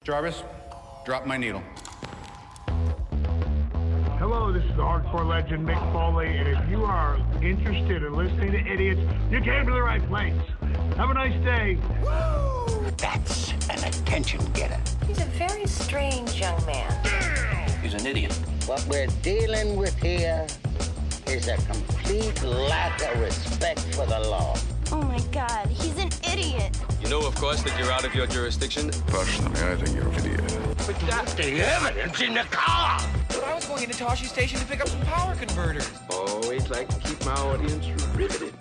Jarvis, drop my needle. Hello, this is the hardcore legend Mick Foley, and if you are interested in listening to idiots, you came to the right place. Have a nice day. Woo! That's an attention getter. He's a very strange young man. He's an idiot. What we're dealing with here is a complete lack of respect for the law. Oh my God, he's an idiot. You know, of course, that you're out of your jurisdiction. Personally, I think you're an idiot. But that's the evidence in the car. But I was going into Toshi Station to pick up some power converters. Always like to keep my audience riveted.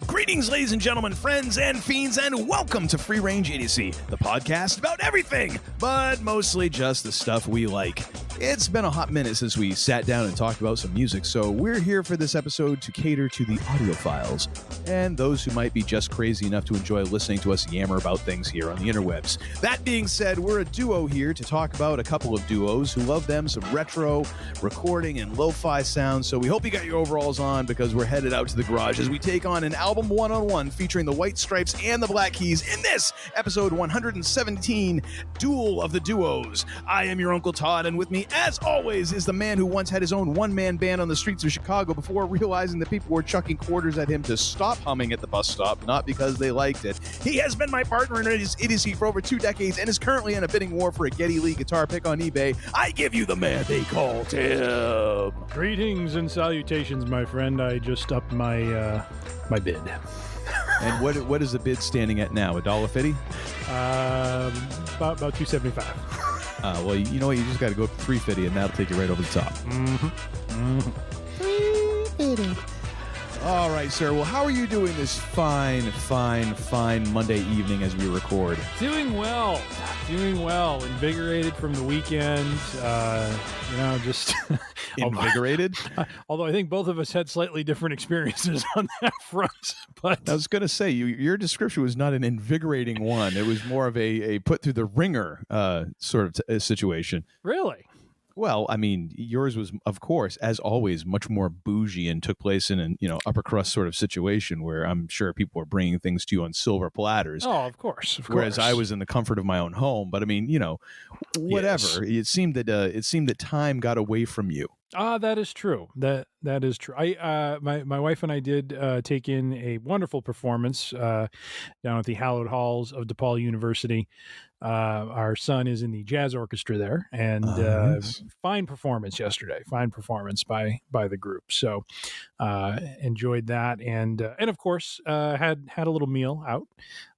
Greetings, ladies and gentlemen, friends and fiends, and welcome to Free Range Idiocy, the podcast about everything, but mostly just the stuff we like. It's been a hot minute since we sat down and talked about some music, so we're here for this episode to cater to the audiophiles and those who might be just crazy enough to enjoy listening to us yammer about things here on the interwebs. That being said, we're a duo here to talk about a couple of duos who love them some retro recording and lo-fi sounds, so we hope you got your overalls on because we're headed out to the garage as we take on an album one-on-one featuring the White Stripes and the Black Keys in this episode 117, Duel of the Duos. I am your Uncle Todd, and with me, as always, is the man who once had his own one-man band on the streets of Chicago before realizing that people were chucking quarters at him to stop humming at the bus stop, not because they liked it. He has been my partner in Idiocy for over 2 decades and is currently in a bidding war for a Geddy Lee guitar pick on eBay. I give you the man they call Tim. Greetings and salutations, my friend. I just upped my bid. And what is the bid standing at now? $1.50? About $2.75. Well, you know what? You just got to go up to $3.50, and that'll take you right over the top. All right, sir. Well, how are you doing this fine Monday evening as we record? Doing well. Invigorated from the weekend. Just invigorated. Although I think both of us had slightly different experiences on that front. But I was going to say, your description was not an invigorating one. It was more of a put through the ringer sort of situation. Really? Well, I mean, yours was, of course, as always, much more bougie and took place in an upper crust sort of situation where I'm sure people were bringing things to you on silver platters. Oh, of course. Whereas I was in the comfort of my own home. But I mean, whatever. Yes. It seemed that time got away from you. That is true. That is true. My wife and I did take in a wonderful performance down at the hallowed halls of DePaul University. Our son is in the jazz orchestra there, and nice. Fine performance yesterday. Fine performance by the group. So enjoyed that, and of course had a little meal out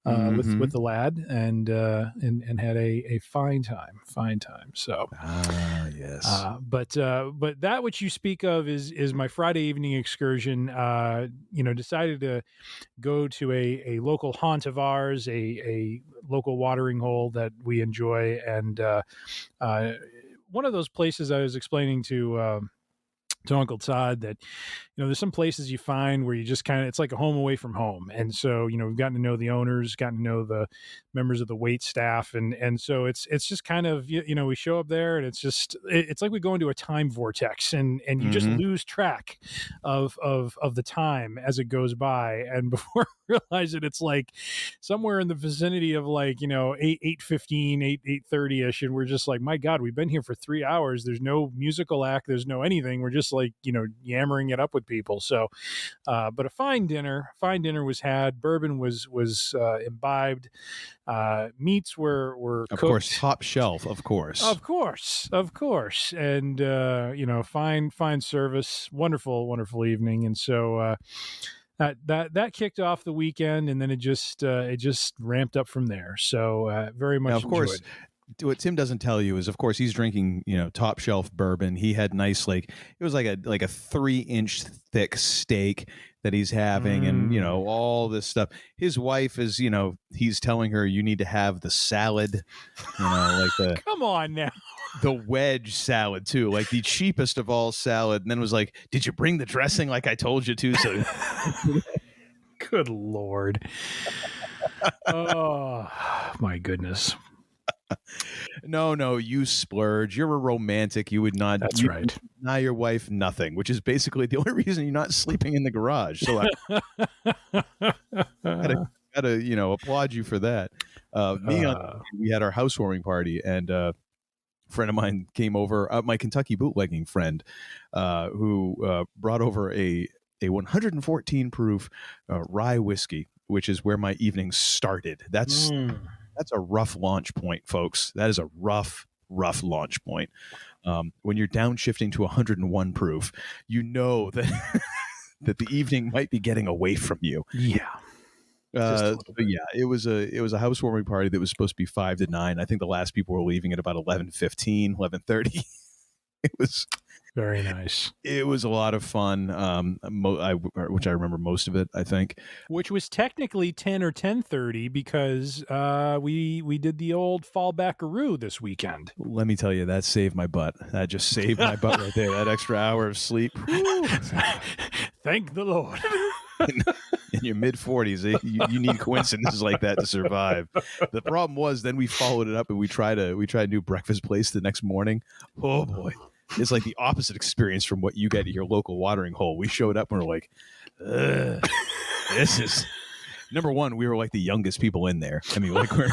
with the lad, and had a fine time. So yes. But that which you speak of is my Friday evening excursion. Decided to go to a local haunt of ours, a local watering hole that we enjoy, and one of those places I was explaining to Uncle Todd that, there's some places you find where you just it's like a home away from home. And so, we've gotten to know the owners, gotten to know the members of the wait staff. And so it's just kind of, we show up there and it's like we go into a time vortex and you just lose track of the time as it goes by. And before I realize it, it's like somewhere in the vicinity of 8:15, 8:30ish. And we're just like, my God, we've been here for 3 hours. There's no musical act. There's no anything. We're just yammering it up with people. So, but a fine dinner was had. Bourbon was imbibed. Meats were of cooked. Course, top shelf, of course, and fine service. Wonderful evening. And so that kicked off the weekend, and then it just ramped up from there. So very much. Now, of course. What Tim doesn't tell you is, of course, he's drinking, top shelf bourbon. He had nice, it was like a 3-inch thick steak that he's having, and all this stuff. His wife is, he's telling her you need to have the salad, come on now, the wedge salad too, like the cheapest of all salad. And then was like, did you bring the dressing like I told you to? So, good Lord, oh my goodness. No, you splurge. You're a romantic. You would not. That's right. Deny your wife nothing, which is basically the only reason you're not sleeping in the garage. So I gotta applaud you for that. We had our housewarming party, and a friend of mine came over, my Kentucky bootlegging friend, who brought over a 114 proof rye whiskey, which is where my evening started. That's a rough launch point, folks. That is a rough launch point. When you're downshifting to 101 proof, you know that that the evening might be getting away from you. Yeah. It was a housewarming party that was supposed to be 5 to 9. I think the last people were leaving at about 11:15, 11:30. It was very nice. It was a lot of fun, which I remember most of it, I think. Which was technically 10 or 10:30 because we did the old fallbackaroo this weekend. Let me tell you, that saved my butt. That just saved my butt right there. That extra hour of sleep. Thank the Lord. In your mid-40s, you need coincidences like that to survive. The problem was then we followed it up and we tried a new breakfast place the next morning. Oh boy, it's like the opposite experience from what you get at your local watering hole. We showed up and we're like, this is number one. We were like the youngest people in there. I mean, like we're in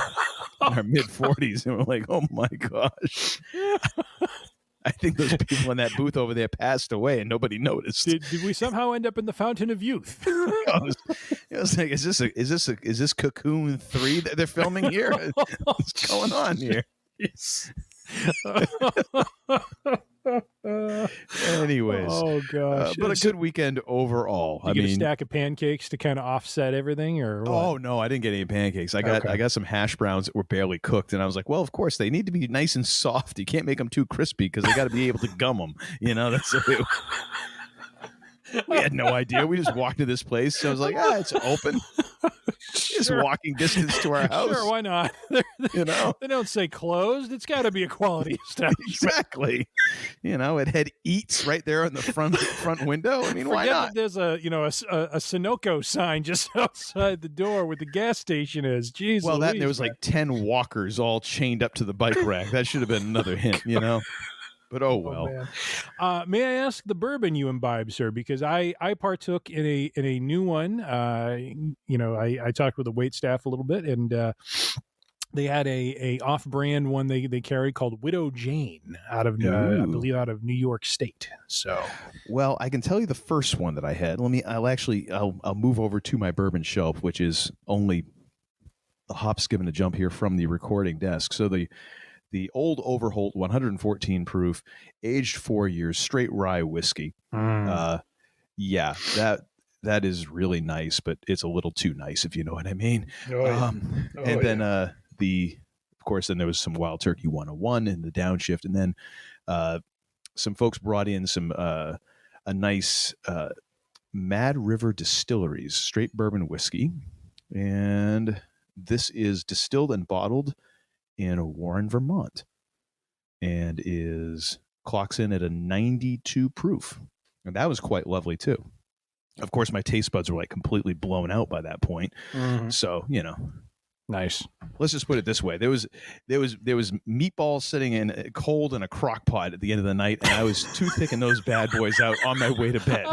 our mid-40s and we're like, oh my gosh. I think those people in that booth over there passed away and nobody noticed. Did we somehow end up in the Fountain of Youth? It was like, is this Cocoon 3 that they're filming here? What's going on here? Anyways, oh gosh, but a good weekend overall. Did you get a stack of pancakes to kind of offset everything, or what? Oh no, I didn't get any pancakes. I got some hash browns that were barely cooked, and I was like, well, of course they need to be nice and soft. You can't make them too crispy because they got to be able to gum them. You know, that's the we had no idea. We just walked to this place. So I was like, it's open. Just walking distance to our house. Sure, why not? You know, they don't say closed. It's got to be a quality establishment. Exactly. You know, it had eats right there on the front window. I mean, why not? That there's a Sunoco sign just outside the door where the gas station is. Jeez. Well, Louise, there was like 10 walkers all chained up to the bike rack. That should have been another hint, you know. But oh well. May I ask the bourbon you imbibe, sir? Because I partook in a new one. I talked with the wait staff a little bit, and they had a off-brand one they carried called Widow Jane out of I believe out of New York State. So, well, I can tell you the first one that I had. I'll move over to my bourbon shelf, which is only a hop, skip, and a jump here from the recording desk. So the old Overholt 114 proof, aged 4 years, straight rye whiskey. That is really nice, but it's a little too nice, if you know what I mean. Then of course, then there was some Wild Turkey 101 in the downshift, and then some folks brought in some a nice Mad River Distilleries straight bourbon whiskey, and this is distilled and bottled in Warren, Vermont, and clocks in at a 92 proof, and that was quite lovely too. Of course, my taste buds were like completely blown out by that point. So nice. Let's just put it this way: there was meatballs sitting in cold in a crock pot at the end of the night, and I was toothpicking those bad boys out on my way to bed.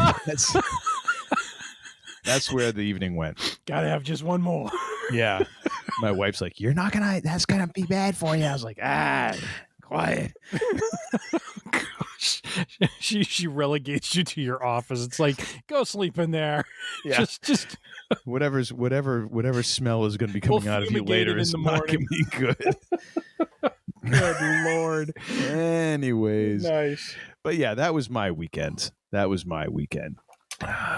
That's where the evening went. Gotta have just one more. Yeah. My wife's like, that's gonna be bad for you. I was like, quiet. Gosh. She relegates you to your office. It's like, go sleep in there. Yeah. Just whatever smell is gonna be coming out of you later is not gonna be good. Good Lord. Anyways. Nice. But yeah, that was my weekend.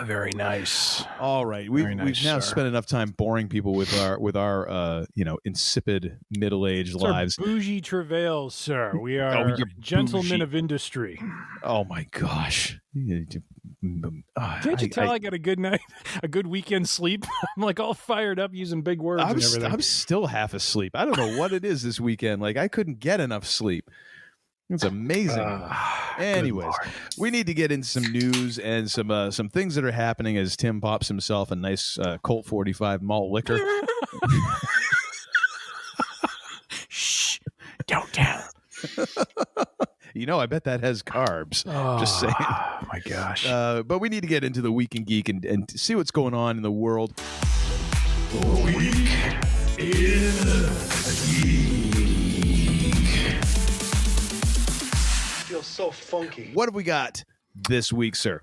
Very nice. All right, we've now spent enough time boring people with our insipid middle-aged lives. Bougie travails, sir. We are gentlemen of industry. Oh my gosh! Can't you tell I got a good weekend sleep? I'm like all fired up using big words and everything. I'm still half asleep. I don't know what it is this weekend. Like I couldn't get enough sleep. It's amazing. Anyways, we need to get into some news and some things that are happening as Tim pops himself a nice Colt 45 malt liquor. Shh! Don't tell. I bet that has carbs. Just saying. Oh my gosh! But we need to get into the Week in Geek and see what's going on in the world. Week Feels so funky. What have we got this week, sir?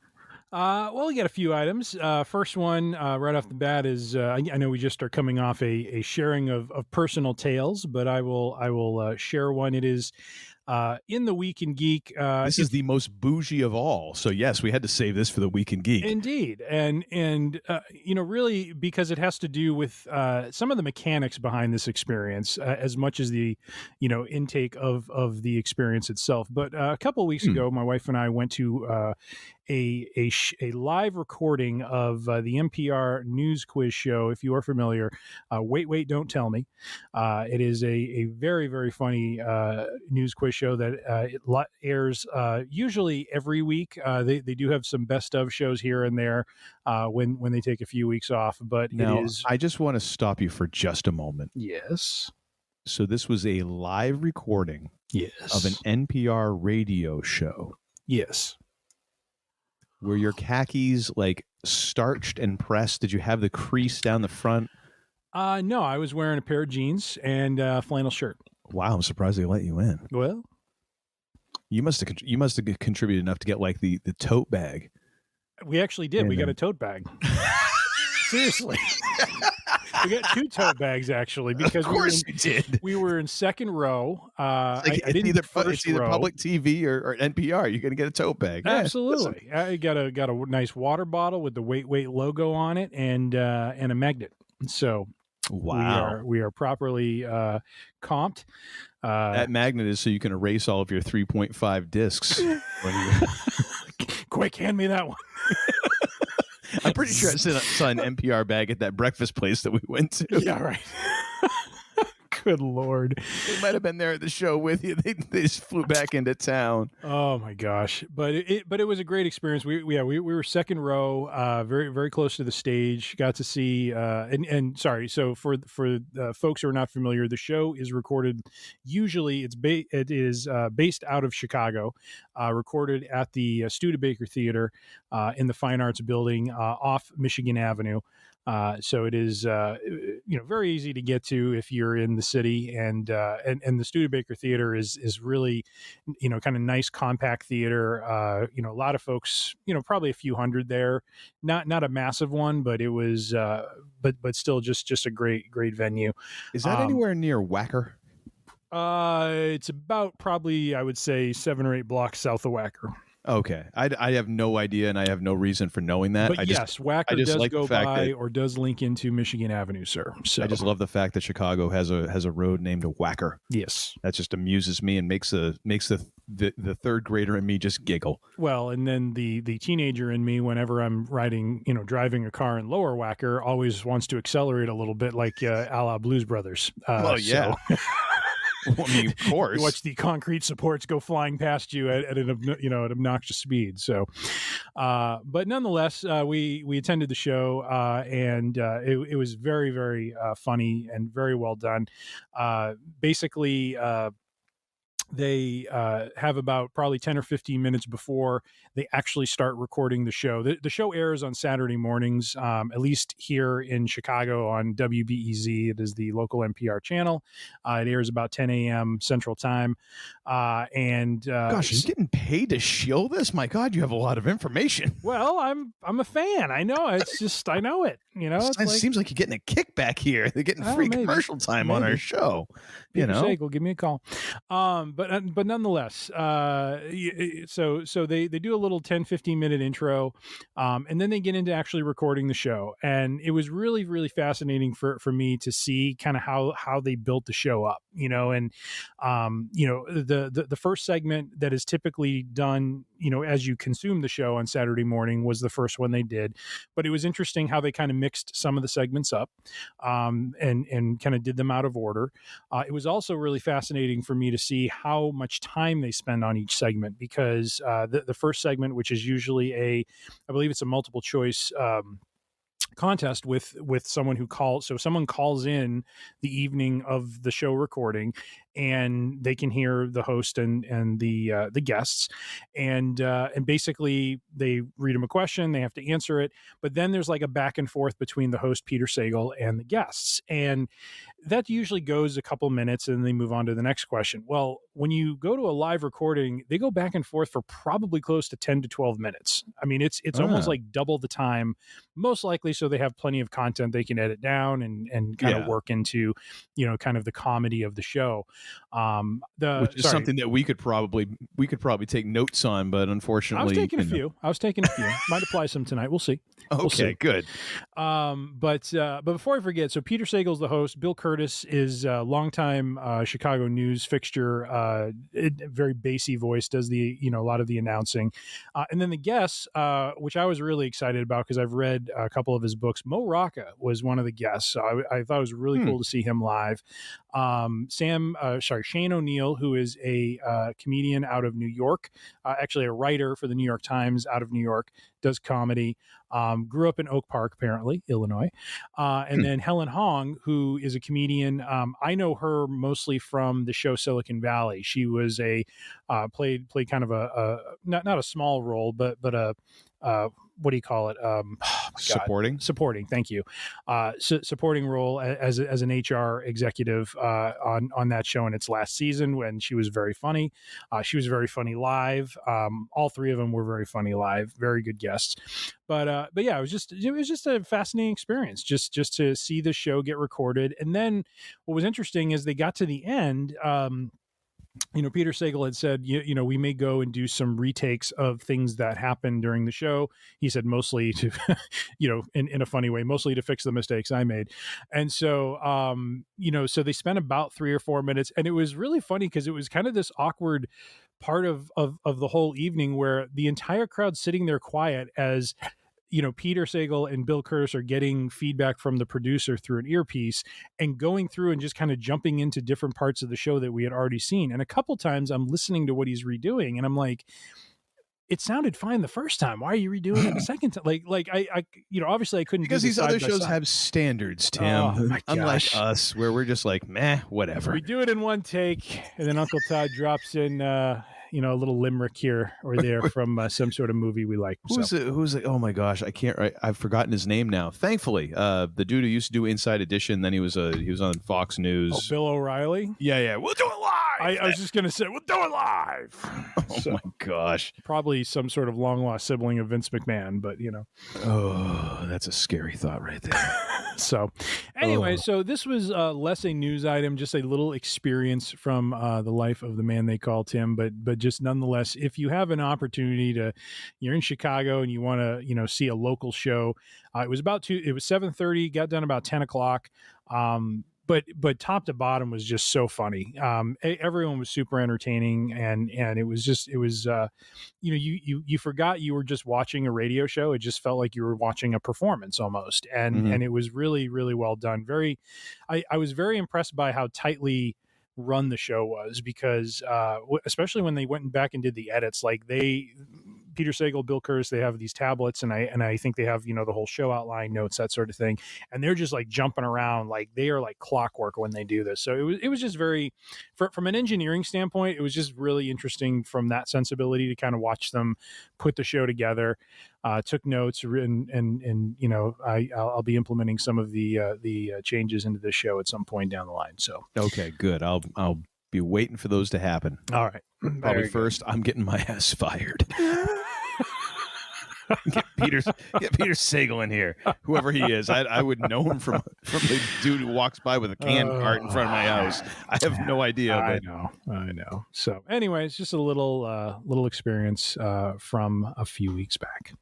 Well, we got a few items. First one, right off the bat, is I know we just are coming off a sharing of personal tales, but I will share one. It is in the Week in Geek. This is the most bougie of all. So yes, we had to save this for the Week in Geek. Indeed, and really because it has to do with some of the mechanics behind this experience, as much as the intake of the experience itself. But a couple of weeks ago, my wife and I went to a live recording of the NPR news quiz show. If you are familiar, Wait, Don't Tell Me. It is a very, very funny news quiz show that it airs usually every week. They do have some best of shows here and there when they take a few weeks off. But now, it is. I just want to stop you for just a moment. Yes. So this was a live recording. Yes. Of an NPR radio show. Yes. Were your khakis like starched and pressed? Did you have the crease down the front? No, I was wearing a pair of jeans and a flannel shirt. Wow, I'm surprised they let you in. Well, you must have contributed enough to get like the tote bag. We actually did. And we got a tote bag. Seriously. We got 2 tote bags actually because of course you did. We were in second row. I didn't it's either row. public TV or NPR. You're going to get a tote bag. Absolutely. I got a nice water bottle with the Wait logo on it and a magnet. So wow, we are properly comped. That magnet is so you can erase all of your 3.5 discs. Quick, hand me that one. I'm pretty sure I saw an NPR bag at that breakfast place that we went to. Yeah, right. Good Lord. They might have been there at the show with you. They just flew back into town. Oh my gosh. But it was a great experience. We were second row, very, very close to the stage. Got to see, and sorry. So for folks who are not familiar, the show is recorded. Usually it is based out of Chicago, recorded at the Studebaker Theater, in the Fine Arts Building, off Michigan Avenue. So it is, very easy to get to if you're in the city, and the Studebaker Theater is really, kind of nice compact theater. A lot of folks, probably a few hundred there, not a massive one, but it was, but still just a great venue. Is that anywhere near Wacker? It's about probably, I would say 7 or 8 blocks south of Wacker. Okay, I have no idea, and I have no reason for knowing that. But Wacker does like go by or does link into Michigan Avenue, sir. So I just love the fact that Chicago has a road named Wacker. Yes, that just amuses me and makes the third grader in me just giggle. Well, and then the teenager in me, whenever I'm driving a car in Lower Wacker, always wants to accelerate a little bit, like a la Blues Brothers. Well, yeah. So. Well, I mean, of course. You watch the concrete supports go flying past you at an obnoxious speed. So, but nonetheless, we attended the show, and it was very, very funny and very well done. Basically, they have about probably 10 or 15 minutes before they actually start recording the show. The show airs on Saturday mornings, at least here in Chicago on WBEZ. It is the local NPR channel. It airs about 10 a.m. Central Time. Gosh, are you getting paid to shill this? My God, you have a lot of information. Well, I'm a fan. I know. It's just, I know it. It seems like you're getting a kickback here. They're getting free commercial time on our show. Sake, well, give me a call. But nonetheless, so they do a little 10-15 minute intro, and then they get into actually recording the show, and it was really, really fascinating for me to see kind of how they built the show up, and the first segment that is typically done, as you consume the show on Saturday morning, was the first one they did, but it was interesting how they kind of mixed some of the segments up, and kind of did them out of order. It was also really fascinating for me to see how much time they spend on each segment, because the first segment, which is usually I believe it's a multiple choice contest with someone who calls. So someone calls in the evening of the show recording, and they can hear the host and the guests, and basically they read them a question, they have to answer it, but then there's like a back and forth between the host Peter Sagal and the guests, and that usually goes a couple minutes and they move on to the next question. Well, when you go to a live recording, they go back and forth for probably close to 10 to 12 minutes. I mean, it's almost like double the time, most likely, so they have plenty of content they can edit down and kind of work into, kind of the comedy of the show. Which is something that we could probably take notes on, but unfortunately, I was taking a few. Might apply some tonight. We'll see. Okay, good. But before I forget, so Peter Sagal's the host. Bill Curtis is a longtime Chicago news fixture. Very bassy voice, does a lot of the announcing, and then the guests, which I was really excited about because I've read a couple of his books. Mo Rocca was one of the guests, so I thought it was really cool to see him live. Shane O'Neill, who is a comedian out of New York, actually a writer for the New York Times out of New York, does comedy. Grew up in Oak Park, apparently, Illinois. And then Helen Hong, who is a comedian. I know her mostly from the show Silicon Valley. She was played kind of a not a small role, but a what do you call it? Supporting. Thank you. Supporting role as an HR executive on that show in its last season, when she was very funny. She was very funny live. All three of them were very funny live. Very good guests. But yeah, it was just a fascinating experience just to see the show get recorded. And then what was interesting is they got to the end. Peter Sagal had said, we may go and do some retakes of things that happened during the show. He said mostly to, in a funny way, mostly to fix the mistakes I made. And so, so they spent about 3 or 4 minutes, and it was really funny because it was kind of this awkward part of the whole evening where the entire crowd's sitting there quiet as Peter Sagal and Bill Curtis are getting feedback from the producer through an earpiece and going through and just kind of jumping into different parts of the show that we had already seen. And a couple times I'm listening to what he's redoing and I'm like, it sounded fine the first time. Why are you redoing it the second time? Like I obviously I couldn't, because these other shows have standards, Tim, unlike us, where we're just like, meh, whatever. We do it in one take, and then Uncle Todd drops in a little limerick here or there from some sort of movie we like. Who's it? Oh my gosh, I've forgotten his name now. Thankfully, the dude who used to do Inside Edition, then he was on Fox News. Oh, Bill O'Reilly. Yeah, we'll do it live. I was just gonna say we'll do it live. Oh my gosh, probably some sort of long lost sibling of Vince McMahon, but Oh, that's a scary thought right there. So anyway, so this was less a news item, just a little experience from the life of the man they call Tim, but just nonetheless, if you have an opportunity you're in Chicago and you want to, see a local show, it was 7:30, got done about 10 o'clock. But top to bottom was just so funny. Everyone was super entertaining, and it was you forgot you were just watching a radio show. It just felt like you were watching a performance almost, and it was really, really well done. I was very impressed by how tightly run the show was, because especially when they went back and did the edits, like Peter Sagal, Bill Curtis, they have these tablets, and I think they have the whole show outline, notes, that sort of thing, and they're just like jumping around like they are like clockwork when they do this. So it was just very, from an engineering standpoint, it was just really interesting from that sensibility to kind of watch them put the show together. Took notes, and I'll be implementing some of the changes into this show at some point down the line. So okay, good. I'll be waiting for those to happen. All right. Probably first, I'm getting my ass fired. Get Peter Sagal in here, whoever he is. I would know him from the dude who walks by with a canned cart in front of my house. I have no idea. I know. So anyway, it's just a little experience from a few weeks back.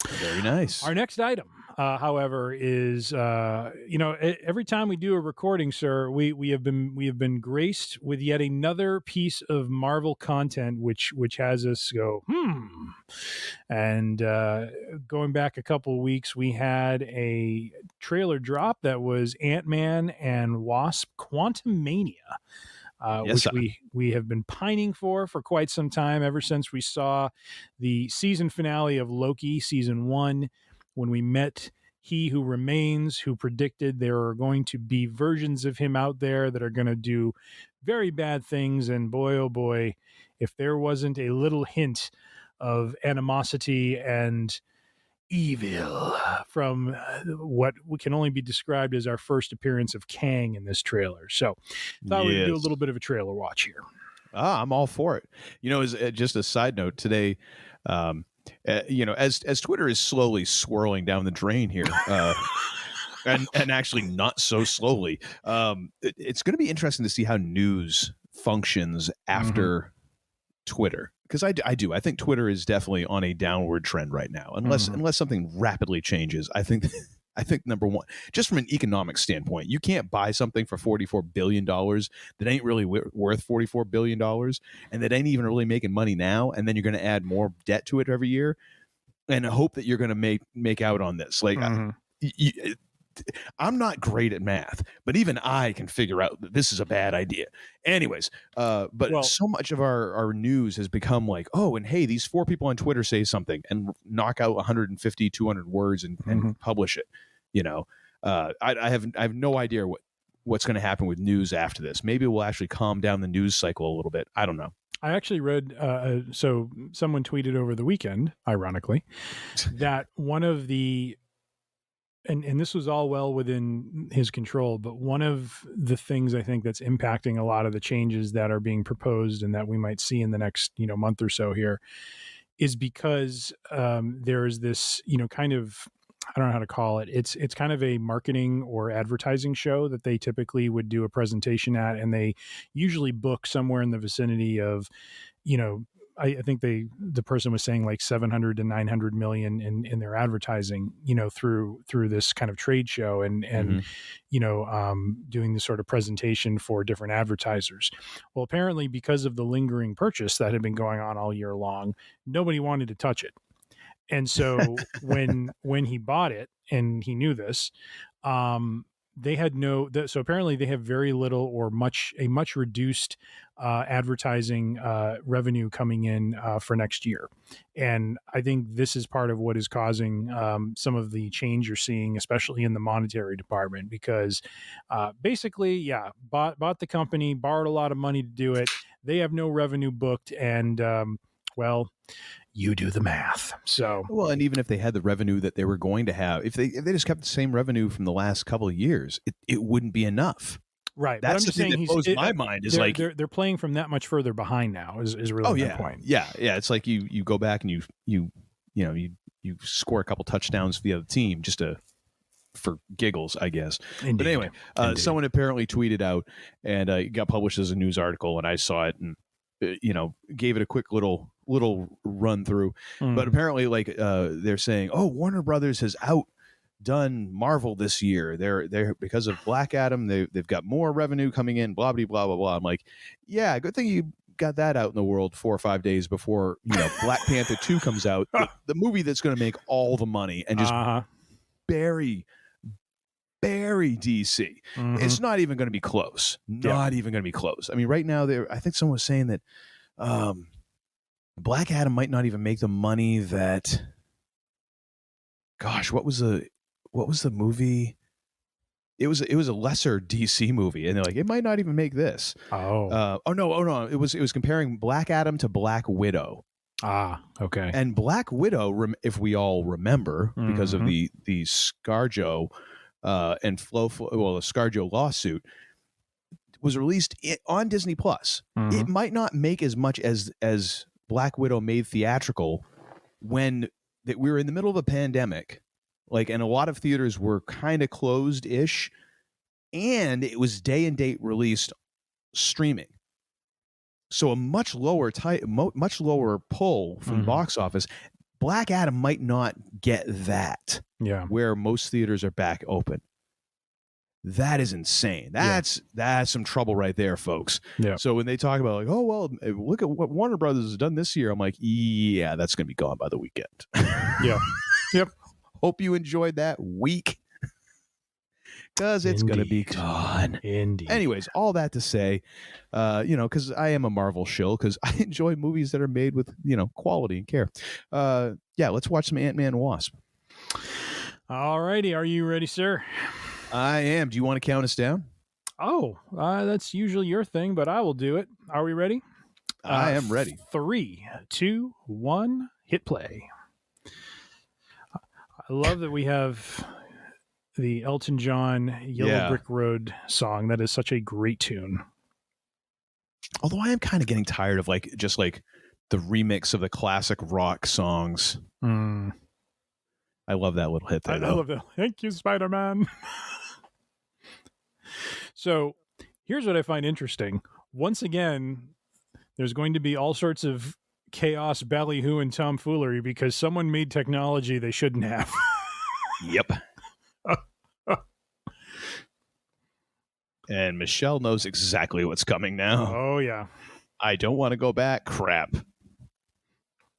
Very nice. Our next item, however, is every time we do a recording, sir, we have been graced with yet another piece of Marvel content, which has us go and going back a couple of weeks, we had a trailer drop that was Ant Man and Wasp: Quantumania. Yes, which we have been pining for quite some time, ever since we saw the season finale of Loki season 1, when we met He Who Remains, who predicted there are going to be versions of him out there that are going to do very bad things. And boy, oh boy, if there wasn't a little hint of animosity and evil from what can only be described as our first appearance of Kang in this trailer. So thought we'd do a little bit of a trailer watch here. I'm all for it. As just a side note today, as Twitter is slowly swirling down the drain here, and actually not so slowly, it's going to be interesting to see how news functions after Twitter. Because I think Twitter is definitely on a downward trend right now, unless something rapidly changes. I think number one, just from an economic standpoint, you can't buy something for $44 billion that ain't really worth $44 billion and that ain't even really making money now. And then you're going to add more debt to it every year and hope that you're going to make out on this. Like, I'm not great at math, but even I can figure out that this is a bad idea. Anyways, so much of our news has become like, oh, and hey, these 4 people on Twitter say something and knock out 150, 200 words and publish it. I have no idea what's going to happen with news after this. Maybe we'll actually calm down the news cycle a little bit. I don't know. I actually read, so someone tweeted over the weekend, ironically, that one of the and this was all well within his control, but one of the things I think that's impacting a lot of the changes that are being proposed and that we might see in the next, month or so here is because there is this, kind of, I don't know how to call it. It's kind of a marketing or advertising show that they typically would do a presentation at, and they usually book somewhere in the vicinity of, I think the person was saying like 700 to 900 million in their advertising, through this kind of trade show and doing this sort of presentation for different advertisers. Well, apparently because of the lingering purchase that had been going on all year long, nobody wanted to touch it. And so when he bought it, and he knew this, they had so apparently they have very little or a much reduced advertising revenue coming in for next year. And I think this is part of what is causing some of the change you're seeing, especially in the monetary department, because basically, bought the company, borrowed a lot of money to do it. They have no revenue booked. And you do the math. So, well, and even if they had the revenue that they were going to have, if they just kept the same revenue from the last couple of years, it wouldn't be enough. Right. That's the thing that blows my mind. Is they're playing from that much further behind now. Is really my point. Yeah. It's like you go back and you score a couple touchdowns for the other team just for giggles, I guess. Indeed. But anyway, someone apparently tweeted out, and it got published as a news article, and I saw it and gave it a quick little run through. But apparently, they're saying, oh, Warner Brothers has outdone Marvel this year. They're because of Black Adam, they've got more revenue coming in, blah blah blah blah blah. I'm like, yeah, good thing you got that out in the world 4 or 5 days before Black Panther 2 comes out, the movie that's going to make all the money and just bury DC. It's not even going to be close. Not even going to be close. I mean, right now, I think someone was saying that Black Adam might not even make the money that. Gosh, what was the movie? It was a lesser DC movie, and they're like, it might not even make this. Oh no! It was comparing Black Adam to Black Widow. Okay. And Black Widow, if we all remember, because of the ScarJo and the ScarJo lawsuit, was released on Disney Plus. It might not make as much as Black Widow made theatrical when we were in the middle of a pandemic, and a lot of theaters were kind of closed-ish, and it was day and date released streaming. So a much lower pull from the box office. Black Adam might not get that. Yeah. Where most theaters are back open. That is insane. That's some trouble right there, folks. Yeah. So when they talk about look at what Warner Brothers has done this year, I'm like, yeah, that's going to be gone by the weekend. Yeah. Yep. Hope you enjoyed that week. Because it's going to be gone. Indeed. Anyways, all that to say, because I am a Marvel shill, because I enjoy movies that are made with, quality and care. Let's watch some Ant Man and Wasp. All righty. Are you ready, sir? I am. Do you want to count us down? Oh, that's usually your thing, but I will do it. Are we ready? I am ready. 3, 2, 1, hit play. I love that we have the Elton John Yellow Brick Road song. That is such a great tune. Although I am kind of getting tired of just the remix of the classic rock songs. I love that little hit there. I love that. Thank you, Spider-Man. So here's what I find interesting. Once again, there's going to be all sorts of chaos, ballyhoo, and tomfoolery because someone made technology they shouldn't have. Yep. And Michelle knows exactly what's coming now. Oh, yeah. I don't want to go back. Crap.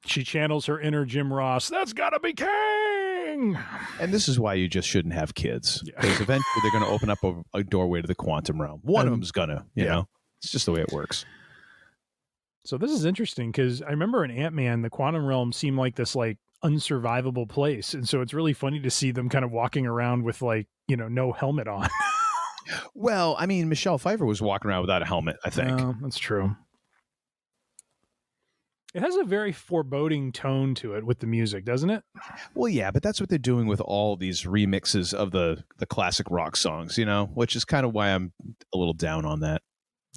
She channels her inner Jim Ross. That's got to be king. And this is why you just shouldn't have kids. Because eventually they're going to open up a doorway to the quantum realm. One of them's going to, you know. It's just the way it works. So this is interesting because I remember in Ant Man, the quantum realm seemed like this unsurvivable place. And so it's really funny to see them kind of walking around with no helmet on. Well, I mean, Michelle Pfeiffer was walking around without a helmet, I think. Oh, that's true. It has a very foreboding tone to it with the music, doesn't it? Well, yeah, but that's what they're doing with all these remixes of the classic rock songs, which is kind of why I'm a little down on that.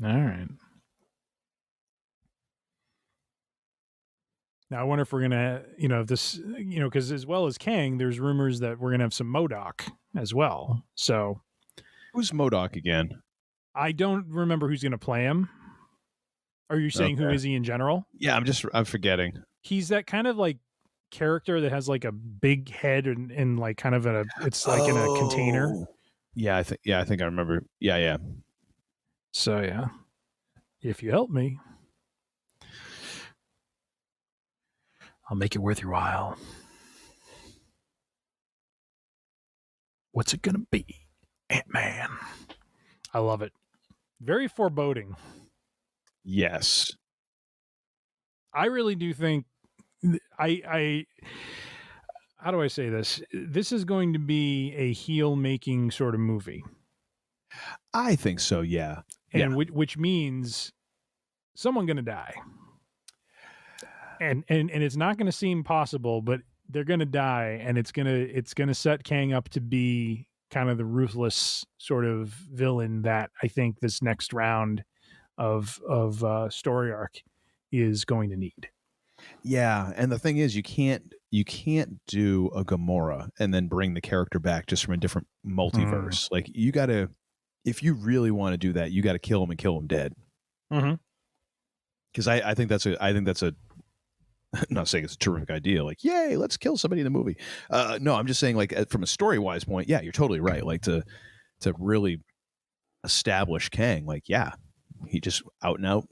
All right. Now, I wonder if we're going to, because as well as Kang, there's rumors that we're going to have some MODOK as well. So. Who's MODOK again? I don't remember who's going to play him. Are you saying who is he in general? Yeah, I'm forgetting. He's that kind of character that has a big head and kind of it's in a container. Yeah, I think I remember. Yeah. So yeah. If you help me, I'll make it worth your while. What's it gonna be? Ant Man. I love it. Very foreboding. Yes. I really do think I how do I say this? This is going to be a heel-making sort of movie. I think so, yeah. And which means someone going to die. And it's not going to seem possible, but they're going to die, and it's going to set Kang up to be kind of the ruthless sort of villain that I think this next round of story arc is going to need. Yeah, and the thing is, you can't do a Gamora and then bring the character back just from a different multiverse. Like, you got to, if you really want to do that, you got to kill him and kill him dead. Because I think that's a I'm not saying it's a terrific idea. Like, yay, let's kill somebody in the movie. No, I'm just saying, from a story wise point, yeah, you're totally right. Like, to really establish Kang, he just out and out,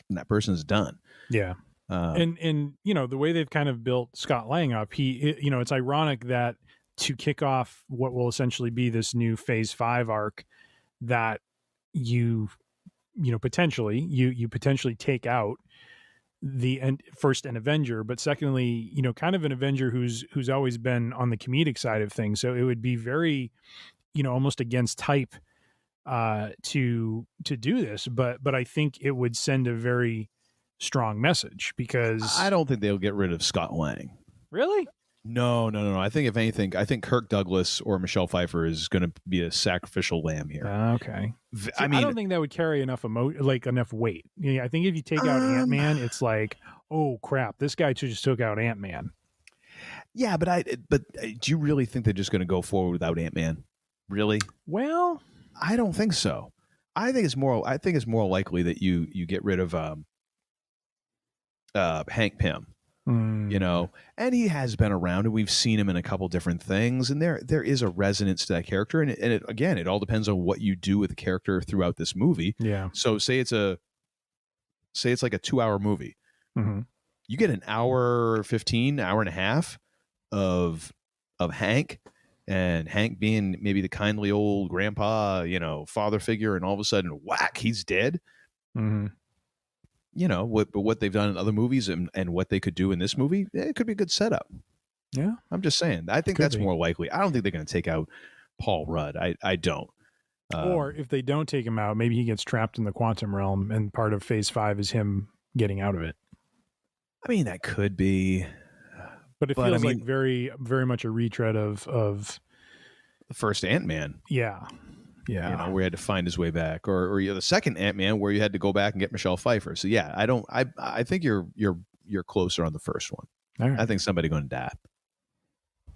and that person's done. Yeah. And the way they've kind of built Scott Lang up, it's ironic that to kick off what will essentially be this new Phase 5 arc, that you potentially take out first an Avenger, but secondly, kind of an Avenger who's always been on the comedic side of things. So it would be very, almost against type to do this, but I think it would send a very strong message, because I don't think they'll get rid of Scott Lang. Really? No. I think if anything, I think Kirk Douglas or Michelle Pfeiffer is going to be a sacrificial lamb here. Okay. I don't think that would carry enough enough weight. I think if you take out Ant-Man, it's like, oh crap, this guy just took out Ant-Man. Yeah, but do you really think they're just going to go forward without Ant-Man? Really? Well, I don't think so. I think it's more likely that you get rid of Hank Pym. And he has been around, and we've seen him in a couple different things, and there is a resonance to that character, and it all depends on what you do with the character throughout this movie. Yeah. So say it's like a 2-hour movie. You get an hour 15, hour and a half of Hank, and Hank being maybe the kindly old grandpa, father figure, and all of a sudden, whack, he's dead. What they've done in other movies and what they could do in this movie, it could be a good setup. Yeah. I'm just saying. I think that's more likely. I don't think they're going to take out Paul Rudd. I don't. Or if they don't take him out, maybe he gets trapped in the quantum realm, and part of Phase 5 is him getting out of it. I mean, that could be. But it feels like very, very much a retread of the first Ant Man. Yeah. Yeah. You know, where he had to find his way back, or the second Ant Man where you had to go back and get Michelle Pfeiffer. So yeah, I think you're closer on the first one. All right. I think somebody going to die.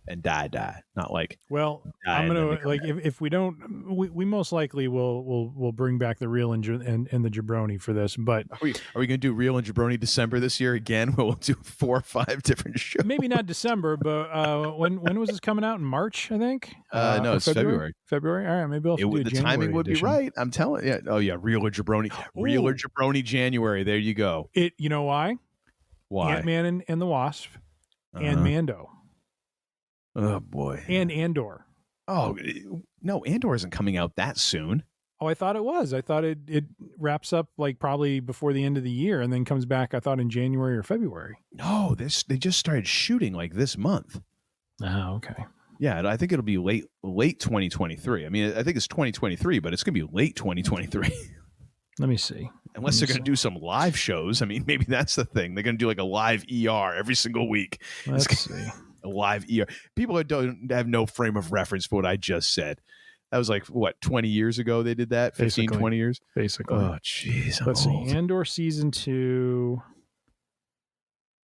And die, not like. Well, I'm gonna like if we don't, we most likely will bring back the real and the jabroni for this. But are we gonna do real and jabroni December this year again? Where we'll do 4 or 5 different shows. Maybe not December, but when was this coming out? In March, I think. No, it's February. February. All right, maybe I'll do the January timing would edition. be right. I'm telling you. Oh yeah, real or jabroni, January. There you go. You know why? Why? Ant Man and the Wasp, and Mando. Oh boy. And Andor. Oh no, Andor isn't coming out that soon. Oh, I thought it was. I thought it wraps up like probably before the end of the year and then comes back, I thought, in January or February. No, they just started shooting like this month. Oh, okay. Yeah, I think it'll be late 2023. I mean, I think it's 2023, but it's going to be late 2023. Let me see. Unless they're going to do some live shows. I mean, maybe that's the thing. They're going to do like a live ER every single week. Let's see. A live ER. People don't have no frame of reference for what I just said. That was like, what, 20 years ago they did that? 15, 20 years? Basically. Oh, jeez. Let's see. Andor season 2.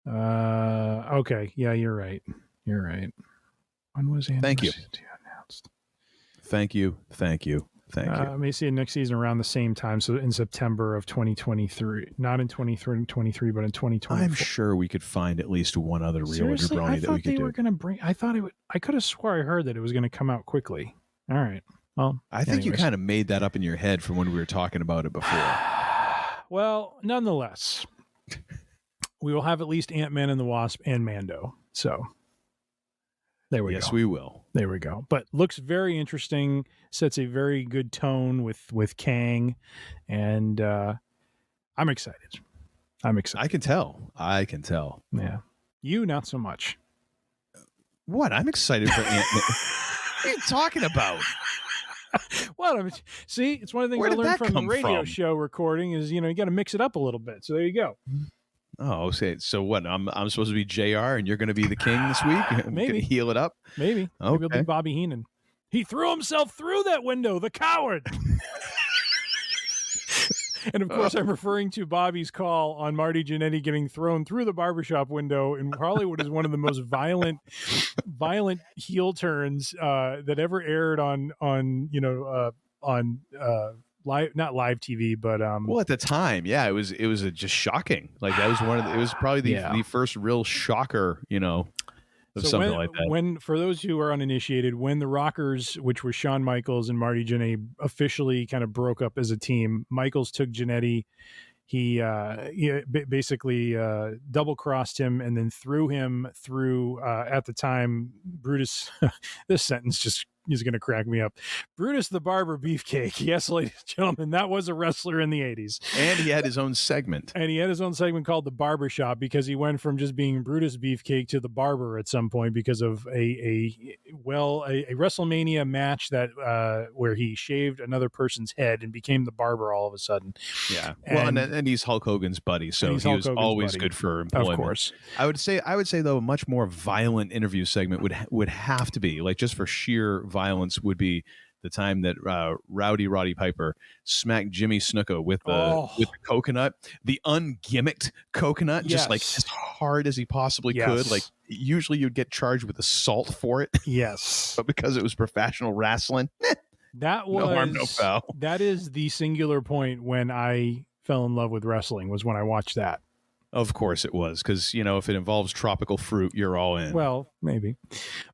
Okay. Yeah, you're right. You're right. When was Andor season 2 announced? Thank you. I may see it next season around the same time, so in September of 2023. Not in 2023, but in 2024. I'm sure we could find at least one other real jabroni that we could do. They were going to bring. I thought it would. I could have swore I heard that it was going to come out quickly. All right. Well, I think you kind of made that up in your head from when we were talking about it before. Well, nonetheless, we will have at least Ant Man and the Wasp and Mando. So there we go. Yes, we will. There we go. But looks very interesting. Sets a very good tone with Kang, and I'm excited. I can tell. Yeah. You not so much. What? I'm excited for Ant Man. What are you talking about? Well, see, it's one of the things I learned from the radio show recording is, you got to mix it up a little bit. So there you go. Oh, okay. So what? I'm supposed to be JR and you're going to be the king this week? Maybe. Heal it up? Maybe. Okay. Maybe it'll be Bobby Heenan. He threw himself through that window, the coward. And of course, I'm referring to Bobby's call on Marty Jannetty getting thrown through the barbershop window in probably what is one of the most violent heel turns that ever aired on live, not live TV, but well, at the time, yeah, it was just shocking. Like that was it was probably the first real shocker, of so something like that. When, for those who are uninitiated, when the Rockers, which were Shawn Michaels and Marty Jannetty, officially kind of broke up as a team, Michaels took Jannetty. He basically double crossed him and then threw him through, at the time, Brutus. This sentence just is going to crack me up. Brutus the Barber Beefcake. Yes, ladies and gentlemen, that was a wrestler in the 80s. And he had his own segment. And he had his own segment called The Barbershop because he went from just being Brutus Beefcake to the Barber at some point because of a WrestleMania match that where he shaved another person's head and became the Barber all of a sudden. Yeah. And he's Hulk Hogan's buddy, so he was always good for employment. Of course. I would say though a much more violent interview segment would have to be, like, just for sheer violence, would be the time that Roddy Piper smacked Jimmy Snuka with the coconut, the ungimmicked coconut, just like as hard as he possibly could. Like usually you'd get charged with assault for it. Yes. But because it was professional wrestling, that was no harm, no foul. That is the singular point when I fell in love with wrestling, was when I watched that. Of course it was, because if it involves tropical fruit, you're all in. Well, maybe,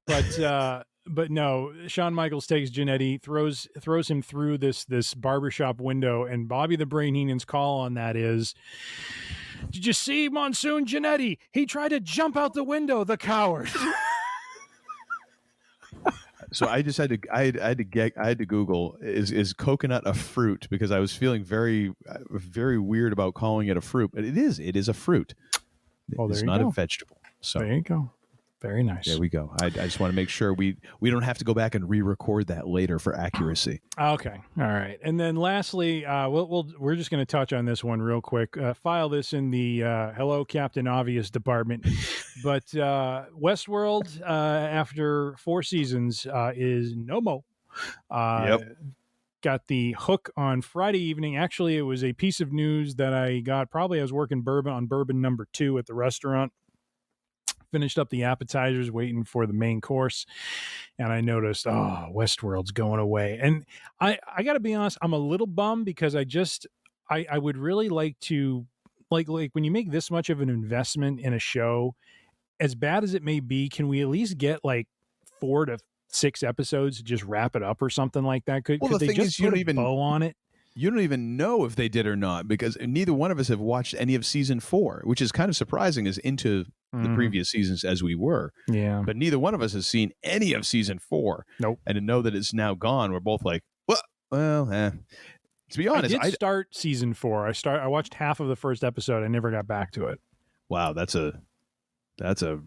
but but no. Shawn Michaels takes Jannetty, throws him through this barbershop window, and Bobby the Brain Heenan's call on that is, "Did you see Monsoon Jannetty? He tried to jump out the window, the coward." So I just had to Google, is coconut a fruit, because I was feeling very, very weird about calling it a fruit, but it is a fruit. Well, it's not a vegetable. So there you go. Very nice. There we go. I just want to make sure we don't have to go back and re-record that later for accuracy. Okay. All right. And then lastly, we're just going to touch on this one real quick. File this in the Hello Captain Obvious department. But Westworld, after 4 seasons, is no more. Yep. Got the hook on Friday evening. Actually, it was a piece of news that I got. Probably I was working bourbon number 2 at the restaurant. Finished up the appetizers, waiting for the main course, and I noticed, Westworld's going away. And I got to be honest, I'm a little bummed because I would really like to, like when you make this much of an investment in a show, as bad as it may be, can we at least get like 4 to 6 episodes to just wrap it up or something like that? Could they just put a bow on it? You don't even know if they did or not, because neither one of us have watched any of season 4, which is kind of surprising as into the previous seasons as we were. Yeah. But neither one of us has seen any of season 4. Nope. And to know that it's now gone, we're both like, well, To be honest, I did start season 4. I watched half of the first episode. I never got back to it. Wow, that's a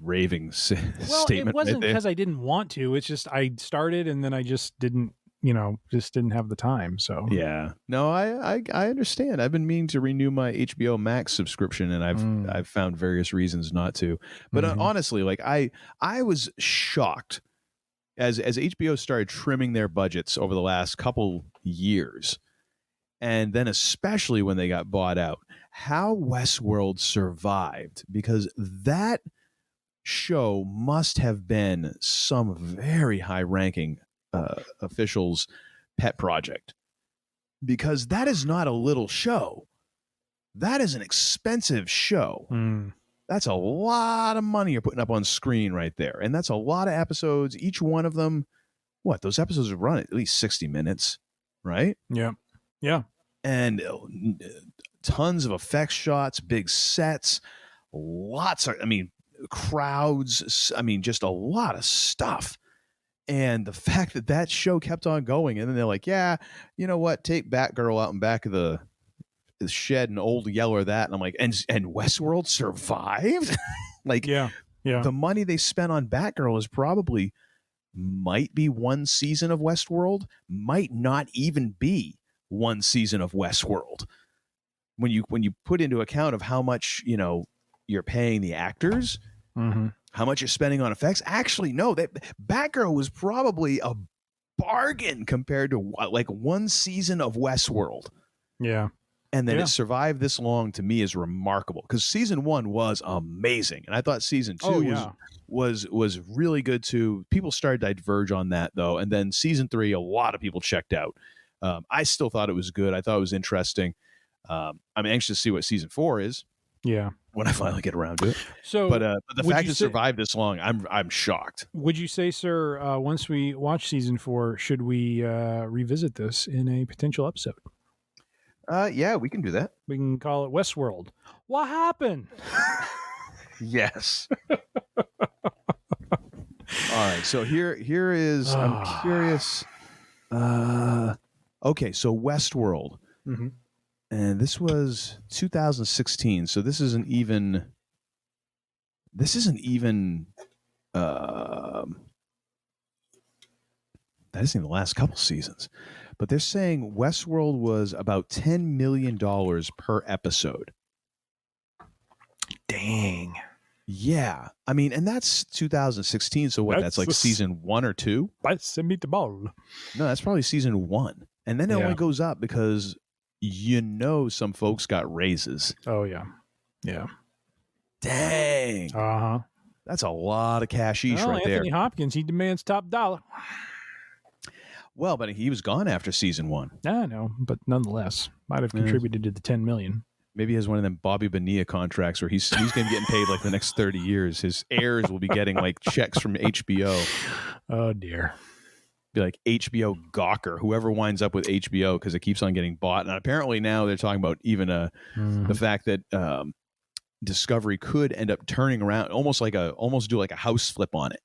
raving statement. Well, it wasn't right because I didn't want to. It's just I started and then I just didn't have the time. So yeah, no, I understand. I've been meaning to renew my HBO Max subscription, and I've found various reasons not to. But honestly, like I was shocked as HBO started trimming their budgets over the last couple years, and then especially when they got bought out, how Westworld survived, because that show must have been some very high-ranking official's pet project, because that is not a little show. That is an expensive show. That's a lot of money you're putting up on screen right there, and that's a lot of episodes. Each one of them, those episodes run at least 60 minutes, right? Yeah, and tons of effects shots, big sets, crowds, just a lot of stuff. And the fact that show kept on going, and then they're like, yeah, you know what? Take Batgirl out in back of the shed and old Yeller that. And I'm like, and Westworld survived? Like, yeah. The money they spent on Batgirl is probably might be 1 season of Westworld, might not even be 1 season of Westworld. When you put into account of how much, you're paying the actors, how much you're spending on effects. Actually, no, that Batgirl was probably a bargain compared to like 1 season of Westworld. Yeah. And then it survived this long, to me, is remarkable, because season 1 was amazing. And I thought season 2 was really good too. People started to diverge on that though. And then season 3, a lot of people checked out. I still thought it was good. I thought it was interesting. I'm anxious to see what season 4 is. Yeah. When I finally get around to it. So, but the fact it survived this long, I'm shocked. Would you say, sir, once we watch season 4, should we revisit this in a potential episode? Yeah, we can do that. We can call it Westworld. What happened? Yes. All right. So here is. I'm curious. Okay. So Westworld. Mm-hmm. And this was 2016, so this isn't even that isn't even the last couple seasons. But they're saying Westworld was about $10 million per episode. Dang. Yeah. I mean, and that's 2016, so that's like season 1 or 2? No, that's probably season 1. And then it only goes up because some folks got raises. Oh, yeah. Yeah. Dang. Uh-huh. That's a lot of cashish right there. Anthony Hopkins, he demands top dollar. Well, but he was gone after season 1. I know, but nonetheless, might have contributed to the $10 million. Maybe he has one of them Bobby Bonilla contracts where he's going to be getting paid like the next 30 years. His heirs will be getting like checks from HBO. Oh, dear. Be like HBO Gawker, whoever winds up with HBO, because it keeps on getting bought. And apparently now they're talking about even the fact that Discovery could end up turning around, almost do like a house flip on it,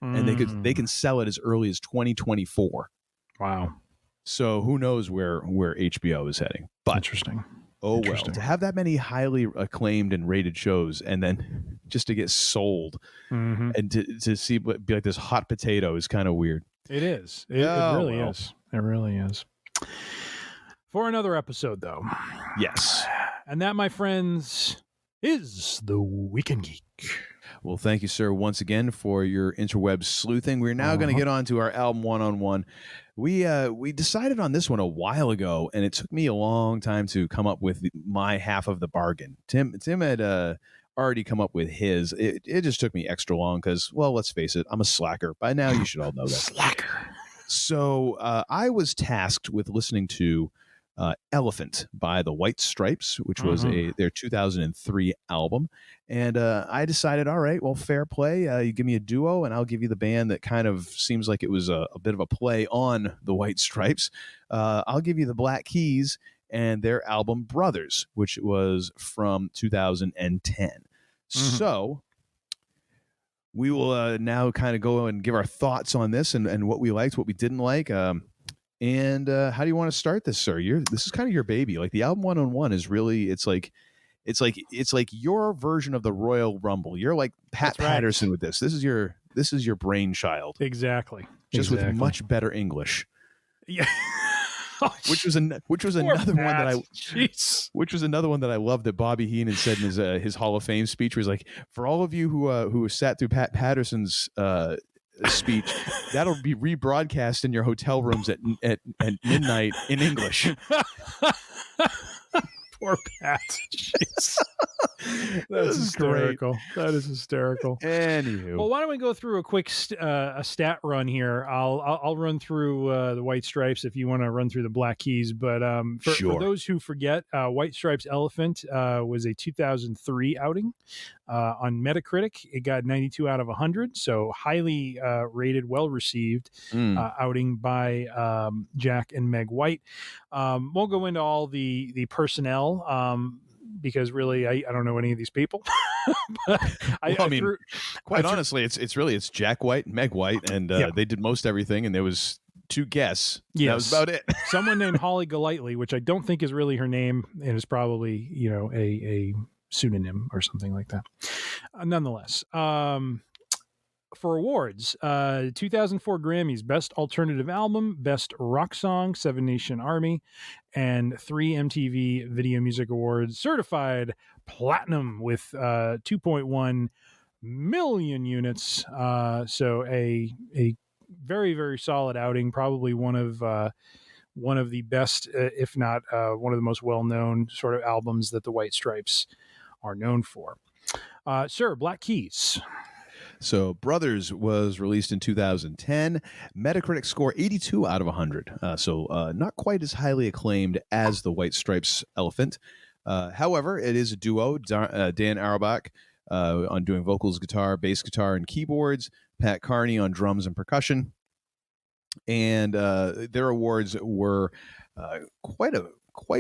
and they can sell it as early as 2024. Wow. So who knows where HBO is heading? But interesting. Oh well, to have that many highly acclaimed and rated shows and then just to get sold. Mm-hmm. And to see be like this hot potato is kind of weird. It is. It really is. It really is. For another episode, though. Yes. And that, my friends, is the Weekend Geek. Well, thank you, sir, once again for your interweb sleuthing. We're now going to get on to our album one-on-one. We decided on this one a while ago, and it took me a long time to come up with my half of the bargain. Tim had already come up with his. It just took me extra long because, well, let's face it, I'm a slacker. By now, you should all know that. Slacker. So I was tasked with listening to Elephant by the White Stripes, which was their 2003 album. And I decided, all right, well, fair play. You give me a duo and I'll give you the band that kind of seems like it was a bit of a play on the White Stripes. I'll give you the Black Keys and their album Brothers, which was from 2010. So we will now kind of go and give our thoughts on this and what we liked, what we didn't like. And how do you want to start this, sir? This is kind of your baby. Like the album one-on-one is really, it's like your version of the Royal Rumble. You're like Pat Patterson with this. This is your brainchild. Exactly. Just with much better English. Yeah. which was another one that I loved that Bobby Heenan said in his Hall of Fame speech, where he's like, for all of you who sat through Pat Patterson's speech, that'll be rebroadcast in your hotel rooms at midnight in English. Poor Pat. Jeez. That's hysterical. That is hysterical. Anywho, well, why don't we go through a quick a stat run here? I'll run through the White Stripes if you want to run through the Black Keys. But for those who forget, White Stripes Elephant was a 2003 outing on Metacritic. It got 92 out of 100, so highly rated, well received outing by Jack and Meg White. Won't go into all the personnel. Because really, I don't know any of these people. Honestly, it's Jack White and Meg White, and they did most everything, and there was 2 guests. Yes. That was about it. Someone named Holly Golightly, which I don't think is really her name, and is probably a pseudonym or something like that. Nonetheless, for awards, 2004 Grammys, Best Alternative Album, Best Rock Song, 7 Nation Army, and 3 MTV Video Music Awards, certified platinum with 2.1 million units. So a very, very solid outing, probably one of the best, if not one of the most well-known sort of albums that the White Stripes are known for. Sir, Black Keys. So Brothers was released in 2010. Metacritic score 82 out of 100. So not quite as highly acclaimed as the White Stripes Elephant. However, it is a duo. Dan Auerbach on doing vocals, guitar, bass guitar, and keyboards. Pat Carney on drums and percussion. And their awards were quite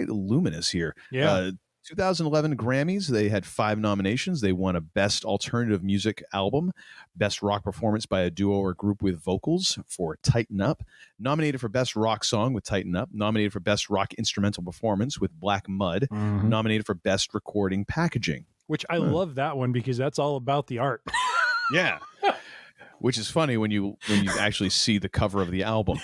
luminous here. Yeah. 2011 Grammys, they had 5 nominations. They won a Best Alternative Music Album, Best Rock Performance by a Duo or Group with Vocals for Tighten Up, nominated for Best Rock Song with Tighten Up, nominated for Best Rock Instrumental Performance with Black Mud, nominated for Best Recording Packaging. Which I love that one because that's all about the art. Yeah. Which is funny when you actually see the cover of the album.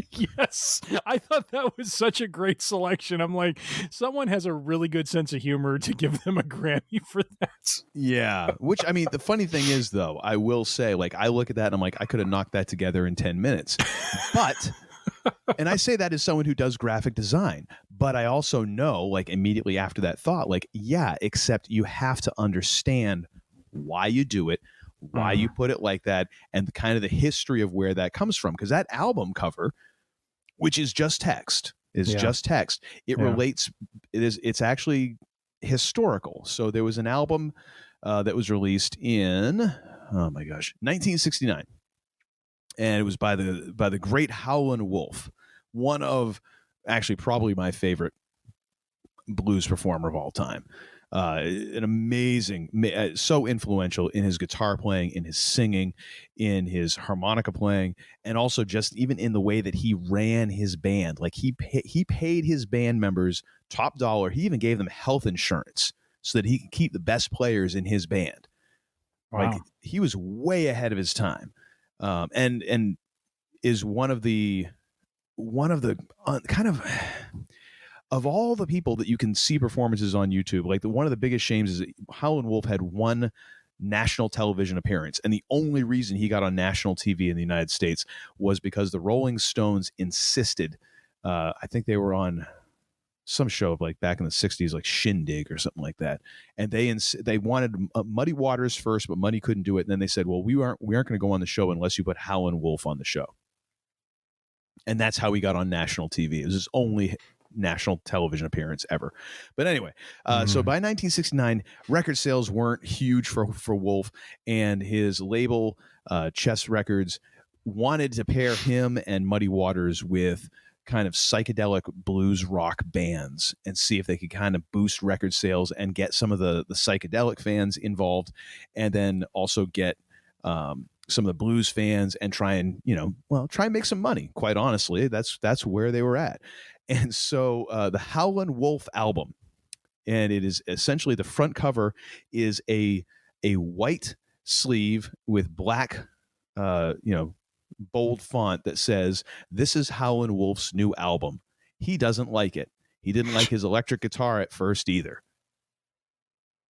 Yes, I thought that was such a great selection. I'm like, someone has a really good sense of humor to give them a Grammy for that. Yeah, which, I mean, the funny thing is, though, I will say, like, I look at that and I'm like, I could have knocked that together in 10 minutes. But, and I say that as someone who does graphic design, but I also know, like, immediately after that thought, like, yeah, except you have to understand why you do it, why you put it like that, and kind of the history of where that comes from. Because that album cover, which is just text, It relates. It's actually historical. So there was an album that was released in 1969, and it was by the great Howlin' Wolf, one of actually probably my favorite blues performer of all time. An amazing, so influential in his guitar playing, in his singing, in his harmonica playing, and also just even in the way that he ran his band. Like he paid his band members top dollar. He even gave them health insurance so that he could keep the best players in his band. Wow. Like, he was way ahead of his time, and is one of the kind of all the people that you can see performances on YouTube. Like, one of the biggest shames is that Howlin' Wolf had one national television appearance, and the only reason he got on national TV in the United States was because the Rolling Stones insisted. I think they were on some show like back in the 60s, like Shindig or something like that, and they wanted Muddy Waters first, but Muddy couldn't do it, and then they said, well, we aren't going to go on the show unless you put Howlin' Wolf on the show. And that's how he got on national TV. It was his only national television appearance ever. But anyway, so by 1969, record sales weren't huge for Wolf, and his label, Chess Records, wanted to pair him and Muddy Waters with kind of psychedelic blues rock bands and see if they could kind of boost record sales and get some of the psychedelic fans involved, and then also get some of the blues fans and try and make some money. Quite honestly, that's where they were at. And so the Howlin' Wolf album, and it is essentially, the front cover is a white sleeve with black bold font that says, "This is Howlin' Wolf's new album." He doesn't like it. He didn't like his electric guitar at first either.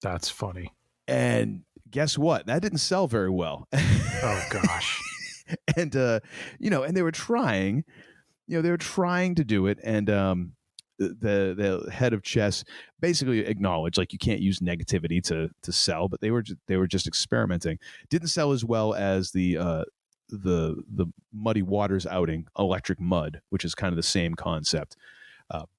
That's funny. And guess what? That didn't sell very well. Oh gosh. And and they were trying, to do it, and the head of Chess basically acknowledged, like, you can't use negativity to sell, but they were just experimenting. Didn't sell as well as the Muddy Waters outing, Electric Mud, which is kind of the same concept.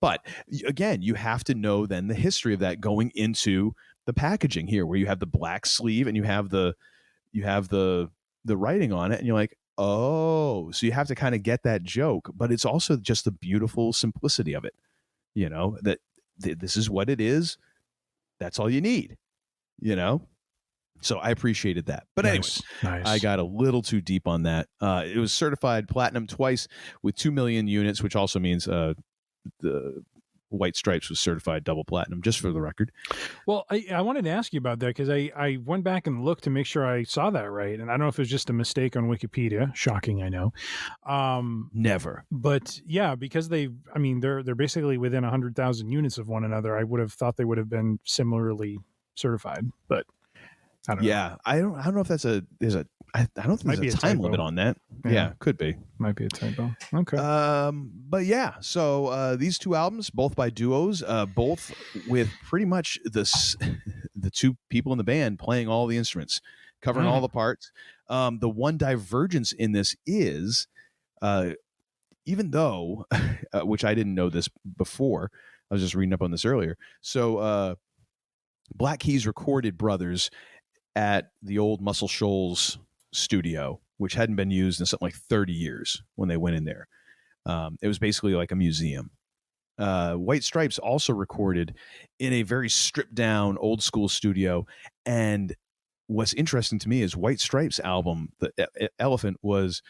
But again, you have to know then the history of that going into the packaging here, where you have the black sleeve and you have the writing on it, and you're like, oh, so you have to kind of get that joke. But it's also just the beautiful simplicity of it, that this is what it is. That's all you need, So I appreciated that. But nice. I got a little too deep on that. It was certified platinum twice with 2 million units, which also means the White Stripes was certified double platinum, just for the record. Well, I wanted to ask you about that, because I went back and looked to make sure I saw that right. And I don't know if it was just a mistake on Wikipedia. Shocking, I know. Never. But yeah, because they're basically within 100,000 units of one another. I would have thought they would have been similarly certified, but I don't know. I don't know if I don't think there's a time limit on that. Yeah, could be. Might be a typo. Okay. But yeah, so these two albums, both by duos, both with pretty much the two people in the band playing all the instruments, covering all the parts. The one divergence in this is, even though, which I didn't know this before, I was just reading up on this earlier. So Black Keys recorded Brothers at the old Muscle Shoals studio, which hadn't been used in something like 30 years when they went in there. It was basically like a museum. White Stripes also recorded in a very stripped down old school studio. And what's interesting to me is White Stripes album, the Elephant, was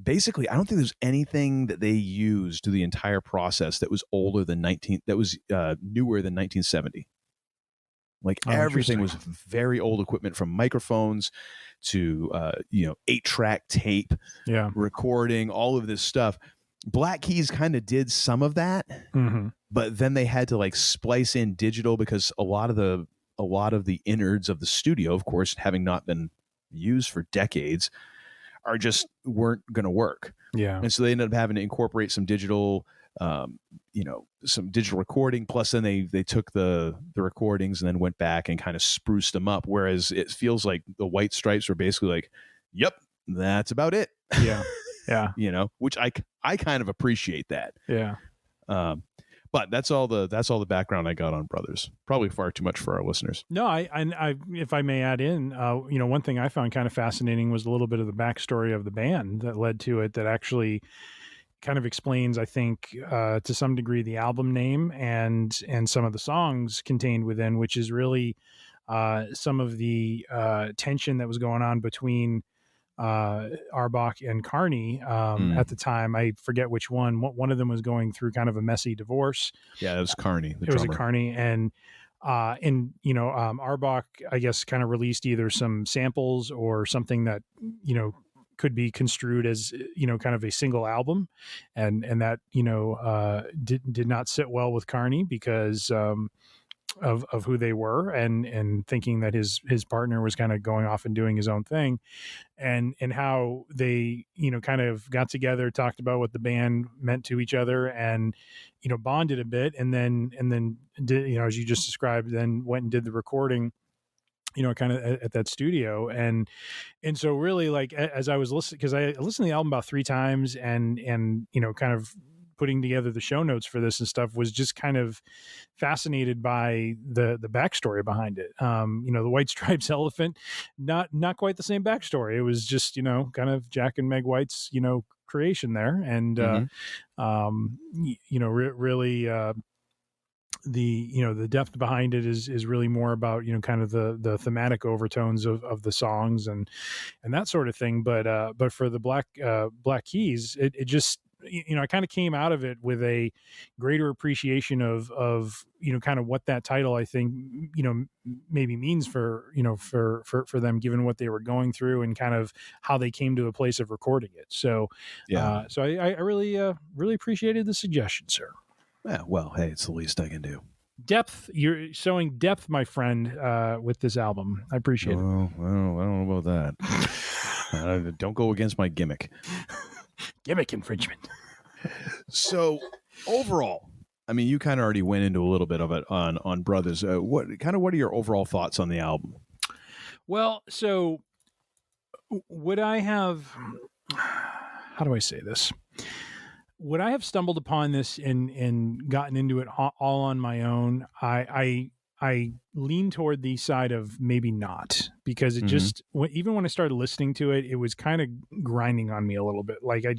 basically, I don't think there's anything that they used to the entire process that was newer than 1970. Like, everything was very old equipment, from microphones to 8-track tape, recording, all of this stuff. Black Keys kind of did some of that, but then they had to like splice in digital, because a lot of the innards of the studio, of course, having not been used for decades, weren't going to work. Yeah, and so they ended up having to incorporate some digital. Some digital recording, plus then they took the recordings and then went back and kind of spruced them up, whereas it feels like the White Stripes were basically like, yep, that's about it. Yeah Which I kind of appreciate that. But that's all the background I got on Brothers. Probably far too much for our listeners. No, I if I may add in, one thing I found kind of fascinating was a little bit of the backstory of the band that led to it, that actually kind of explains, I think, to some degree, the album name and some of the songs contained within, which is really some of the tension that was going on between Arbach and Carney at the time. I forget which one. One of them was going through kind of a messy divorce. Yeah, it was Carney. It was a Carney, and And Arbach, I guess, kind of released either some samples or something that could be construed as kind of a single album, and that did not sit well with Carney because of who they were, and thinking that his partner was kind of going off and doing his own thing, and how they kind of got together, talked about what the band meant to each other, and bonded a bit, and then did, as you just described, then went and did the recording kind of at that studio. And so really, like, as I was listening, because I listened to the album about 3 times, and kind of putting together the show notes for this and stuff, was just kind of fascinated by the backstory behind it. The White Stripes elephant, not quite the same backstory. It was just, kind of Jack and Meg White's, creation there. And, really, the depth behind it is really more about kind of the thematic overtones of the songs and that sort of thing. But for the Black Keys, it just I kind of came out of it with a greater appreciation of kind of what that title, I think, maybe means for for them, given what they were going through and kind of how they came to a place of recording it. So so I really appreciated the suggestion, sir. Yeah, well, hey, it's the least I can do. Depth, you're showing depth, my friend, with this album. I appreciate it. Well, I don't know about that. Don't go against my gimmick. Gimmick infringement. So overall, I mean, you kind of already went into a little bit of it on Brothers. What are your overall thoughts on the album? Well, so would I have, how do I say this? Would I have stumbled upon this and gotten into it all on my own? I lean toward the side of maybe not, because it just, even when I started listening to it, it was kind of grinding on me a little bit. Like I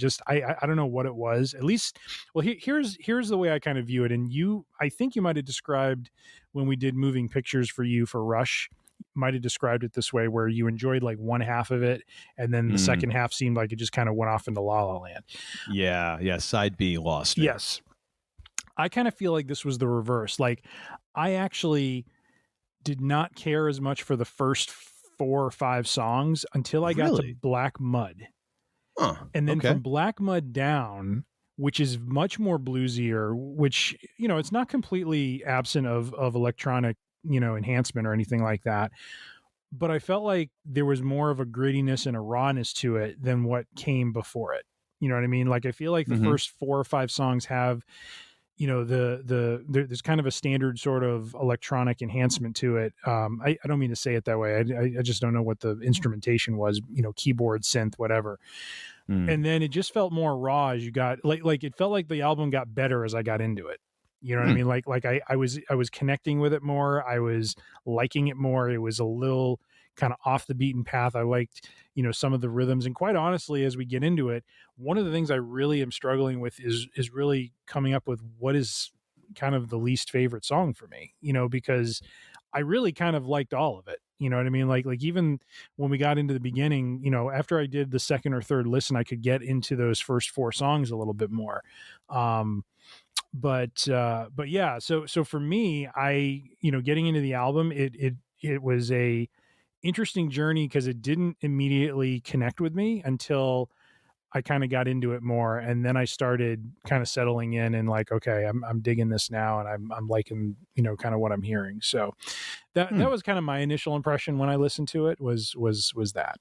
don't know what it was. At least, well, here's the way I kind of view it. And I think you might have described, when we did Moving Pictures for you for Rush, might have described it this way, where you enjoyed like one half of it, and then the second half seemed like it just kind of went off into La La Land. Yeah. Side B lost it. Yes. I kind of feel like this was the reverse. Like, I actually did not care as much for the first 4 or 5 songs until I got to Black Mud. Huh. And then from Black Mud down, which is much more bluesier, which, it's not completely absent of electronic, enhancement or anything like that. But I felt like there was more of a grittiness and a rawness to it than what came before it. You know what I mean? Like, I feel like the first 4 or 5 songs have, there's kind of a standard sort of electronic enhancement to it. I don't mean to say it that way. I just don't know what the instrumentation was, keyboard, synth, whatever. And then it just felt more raw as you got, like it felt like the album got better as I got into it. You know what I mean? Like I was connecting with it more. I was liking it more. It was a little kind of off the beaten path. I liked, some of the rhythms. And quite honestly, as we get into it, one of the things I really am struggling with is really coming up with what is kind of the least favorite song for me, because I really kind of liked all of it. You know what I mean? Like even when we got into the beginning, after I did the second or third listen, I could get into those first 4 songs a little bit more. But yeah, so for me, I, getting into the album, it was a interesting journey, because it didn't immediately connect with me until I kind of got into it more. And then I started kind of settling in and like, okay, I'm digging this now, and I'm liking, kind of what I'm hearing. So that was kind of my initial impression when I listened to it was that.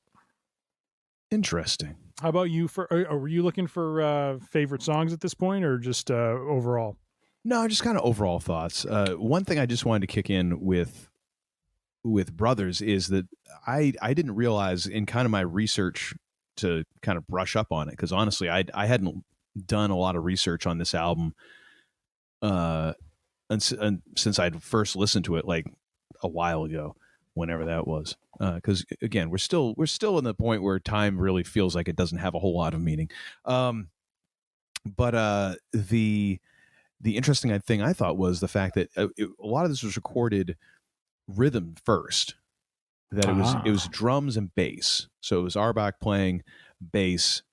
Interesting. How about you? Were you looking for favorite songs at this point, or just overall? No, just kind of overall thoughts. One thing I just wanted to kick in with Brothers is that I didn't realize in kind of my research to kind of brush up on it, because honestly, I hadn't done a lot of research on this album and since I'd first listened to it like a while ago, whenever that was. Because again, we're still in the point where time really feels like it doesn't have a whole lot of meaning. But the interesting thing I thought was the fact that a lot of this was recorded rhythm first. That it was drums and bass. So it was Arbach playing bass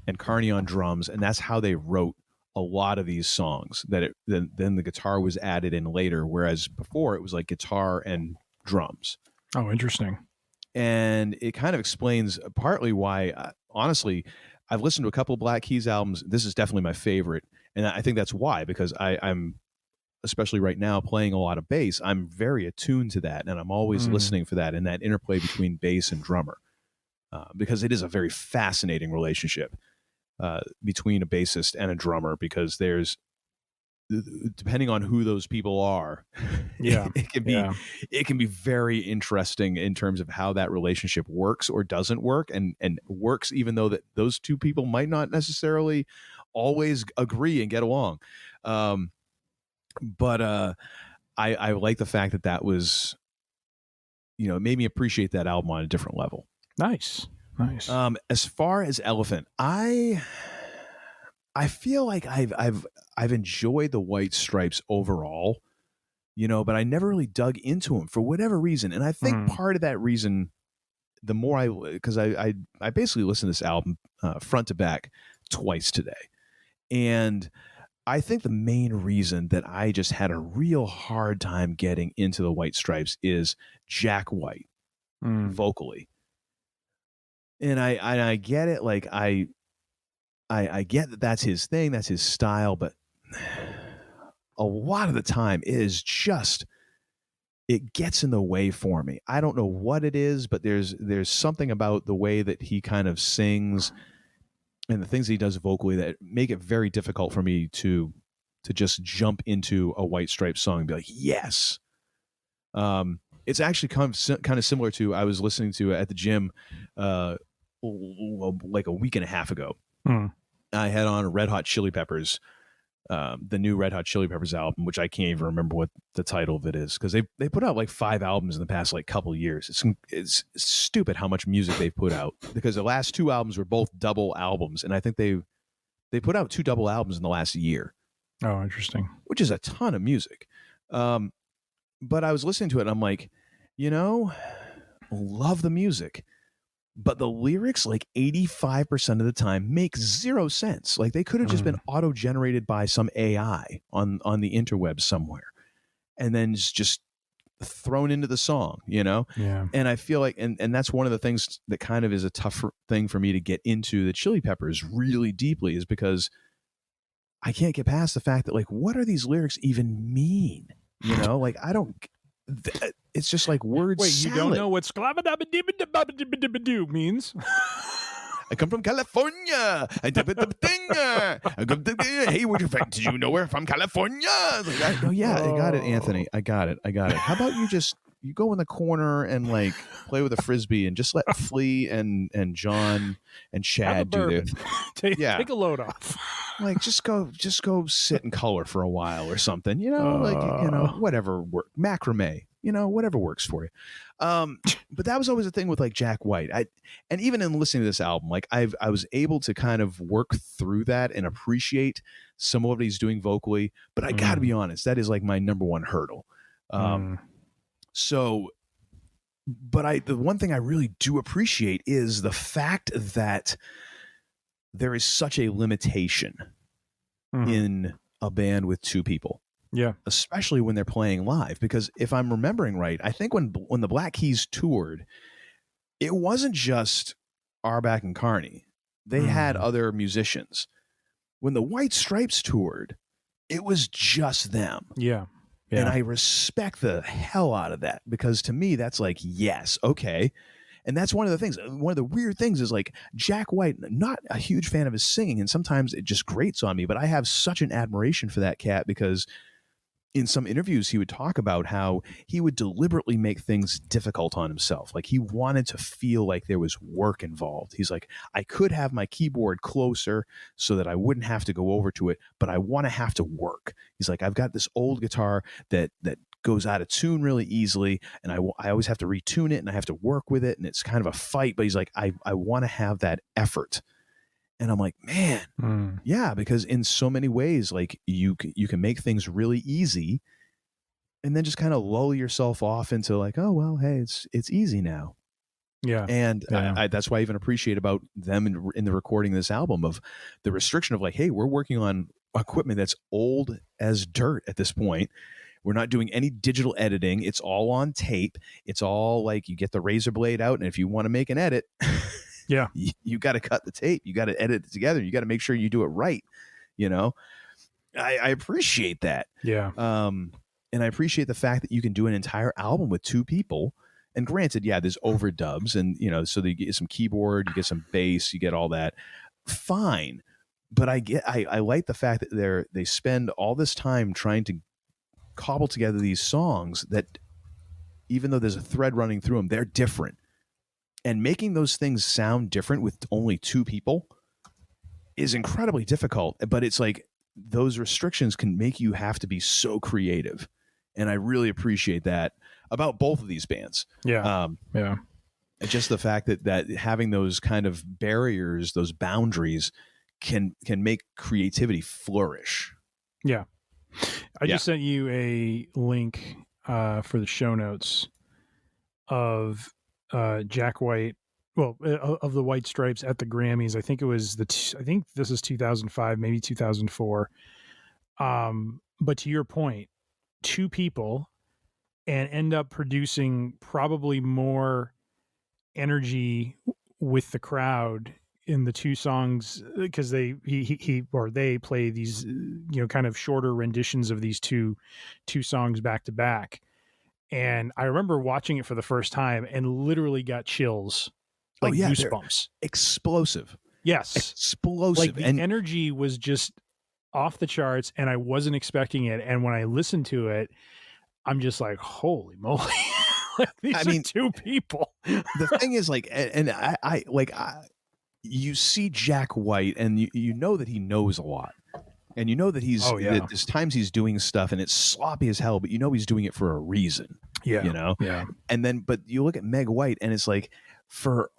and Carney on drums, and that's how they wrote a lot of these songs that then the guitar was added in later, whereas before it was like guitar and drums. Oh, interesting. And it kind of explains partly why, honestly, I've listened to a couple of Black Keys albums. This is definitely my favorite. And I think that's why, because I'm, especially right now, playing a lot of bass. I'm very attuned to that. And I'm always listening for that and that interplay between bass and drummer, because it is a very fascinating relationship between a bassist and a drummer, because there's, depending on who those people are, it can be very interesting in terms of how that relationship works or doesn't work, and works even though that those two people might not necessarily always agree and get along. But I like the fact that was, it made me appreciate that album on a different level. Nice. As far as Elephant, I feel like I've enjoyed the White Stripes overall, but I never really dug into them for whatever reason. And I think part of that reason, the more because I basically listened to this album front to back twice today. And I think the main reason that I just had a real hard time getting into the White Stripes is Jack White vocally. And I get it. Like I get that that's his thing, that's his style, but a lot of the time it gets in the way for me. I don't know what it is, but there's something about the way that he kind of sings and the things he does vocally that make it very difficult for me to just jump into a White Stripes song and be like, yes. It's actually kind of similar to, I was listening to at the gym like a week and a half ago. I had on Red Hot Chili Peppers, the new Red Hot Chili Peppers album, which I can't even remember what the title of it is, because they put out like 5 albums in the past like couple of years. It's stupid how much music they've put out, because the last 2 albums were both double albums, and I think they put out 2 double albums in the last year. Oh, interesting. Which is a ton of music. But I was listening to it and I'm like, love the music, but the lyrics, like 85% of the time, make 0 sense. Like they could have just been auto-generated by some AI on the interwebs somewhere, and then just thrown into the song, Yeah. And I feel like, and that's one of the things that kind of is a tough thing for me to get into the Chili Peppers really deeply, is because I can't get past the fact that, like, what are these lyrics even mean? Like I don't. It's just like words. Wait, salad. You don't know what "sklabadabadibadabadibadoo" means? I come from California. I come to, hey, where'd you from? Did you know we're from California? Like, I got it, Anthony. I got it. How about you go in the corner and like play with a frisbee and just let Flea and John and Chad do their take a load off. Like just go sit and color for a while or something, whatever work, macrame, whatever works for you. But that was always a thing with like Jack White. And even in listening to this album, like I was able to kind of work through that and appreciate some of what he's doing vocally. But I got to be honest, that is like my number one hurdle. So, but the one thing I really do appreciate is the fact that there is such a limitation in a band with 2 people. Yeah. Especially when they're playing live, because if I'm remembering right, I think when the Black Keys toured, it wasn't just Auerbach and Carney. They had other musicians. When the White Stripes toured, it was just them. Yeah. And I respect the hell out of that, because to me, that's like, yes, okay. And that's one of the things. One of the weird things is like Jack White, not a huge fan of his singing, and sometimes it just grates on me, but I have such an admiration for that cat, because in some interviews, he would talk about how he would deliberately make things difficult on himself. Like he wanted to feel like there was work involved. He's like, I could have my keyboard closer so that I wouldn't have to go over to it, but I want to have to work. He's like, I've got this old guitar that goes out of tune really easily, and I always have to retune it, and I have to work with it, and it's kind of a fight. But he's like, I want to have that effort. And I'm like, man, yeah, because in so many ways, like you can make things really easy, and then just kind of lull yourself off into like, oh well, hey, it's easy now. Yeah, and that's why I even appreciate about them in the recording of this album, of the restriction of like, hey, we're working on equipment that's old as dirt at this point. We're not doing any digital editing. It's all on tape. It's all like you get the razor blade out, and if you want to make an edit, yeah, you got to cut the tape. You got to edit it together. You got to make sure you do it right. You know, I appreciate that. Yeah. And I appreciate the fact that you can do an entire album with two people. And granted, yeah, there's overdubs, and so you get some keyboard, you get some bass, you get all that. Fine, but I like the fact that they spend all this time trying to cobble together these songs that, even though there's a thread running through them, they're different. And making those things sound different with only two people is incredibly difficult. But it's like those restrictions can make you have to be so creative. And I really appreciate that about both of these bands. Yeah. And just the fact that having those kind of barriers, those boundaries can make creativity flourish. Yeah. I just sent you a link for the show notes of Jack White, of the White Stripes at the Grammys. I think it was I think this is 2005, maybe 2004. But to your point, two people, and end up producing probably more energy with the crowd in the two songs, because they play these kind of shorter renditions of these two songs back to back. And I remember watching it for the first time and literally got chills, like goosebumps. Explosive. Yes, explosive. Like the energy was just off the charts, and I wasn't expecting it. And when I listened to it, I'm just like, holy moly. These are two people. The thing is, like, and you see Jack White, and you know that he knows a lot, and you know that that there's times he's doing stuff and it's sloppy as hell, but you know he's doing it for a reason. Yeah. And then, but you look at Meg White, and it's like, for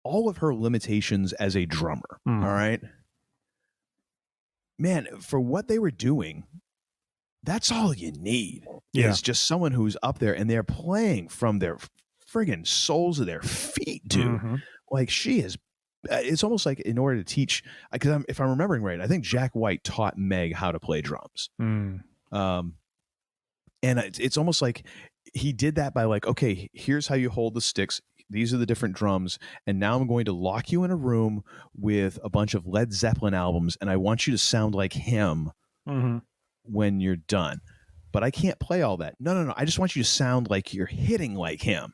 all of her limitations as a drummer, all right, man, for what they were doing, that's all you need. Is just someone who's up there and they're playing from their friggin' soles of their feet, dude. Like, she is, it's almost like, in order to teach, because if I'm remembering right, I think Jack White taught Meg how to play drums. And it's almost like he did that by, like, okay, here's how you hold the sticks. These are the different drums. And now I'm going to lock you in a room with a bunch of Led Zeppelin albums, and I want you to sound like him when you're done. But I can't play all that. No. I just want you to sound like you're hitting like him.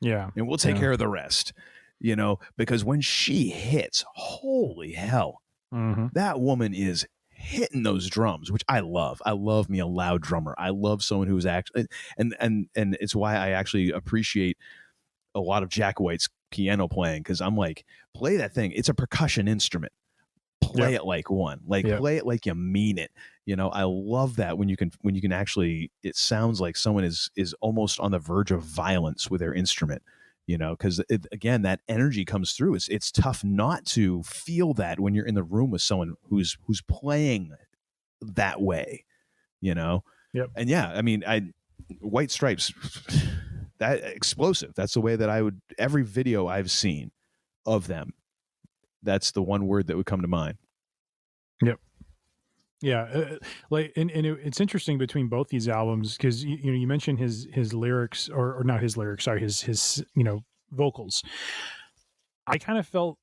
Yeah. And we'll take care of the rest. Because when she hits, holy hell, that woman is hitting those drums, which I love. I love me a loud drummer. I love someone who's actually, and it's why I actually appreciate a lot of Jack White's piano playing, because I'm like, play that thing. It's a percussion instrument. Play it like one. Play it like you mean it. I love that when you can actually, it sounds like someone is almost on the verge of violence with their instrument. Because again, that energy comes through. It's tough not to feel that when you're in the room with someone who's playing that way. Yep. And White Stripes, that explosive. That's the way that every video I've seen of them, that's the one word that would come to mind. Yep. Yeah, it's interesting between both these albums, because you mentioned his lyrics, or not his lyrics, sorry, his vocals. I kind of felt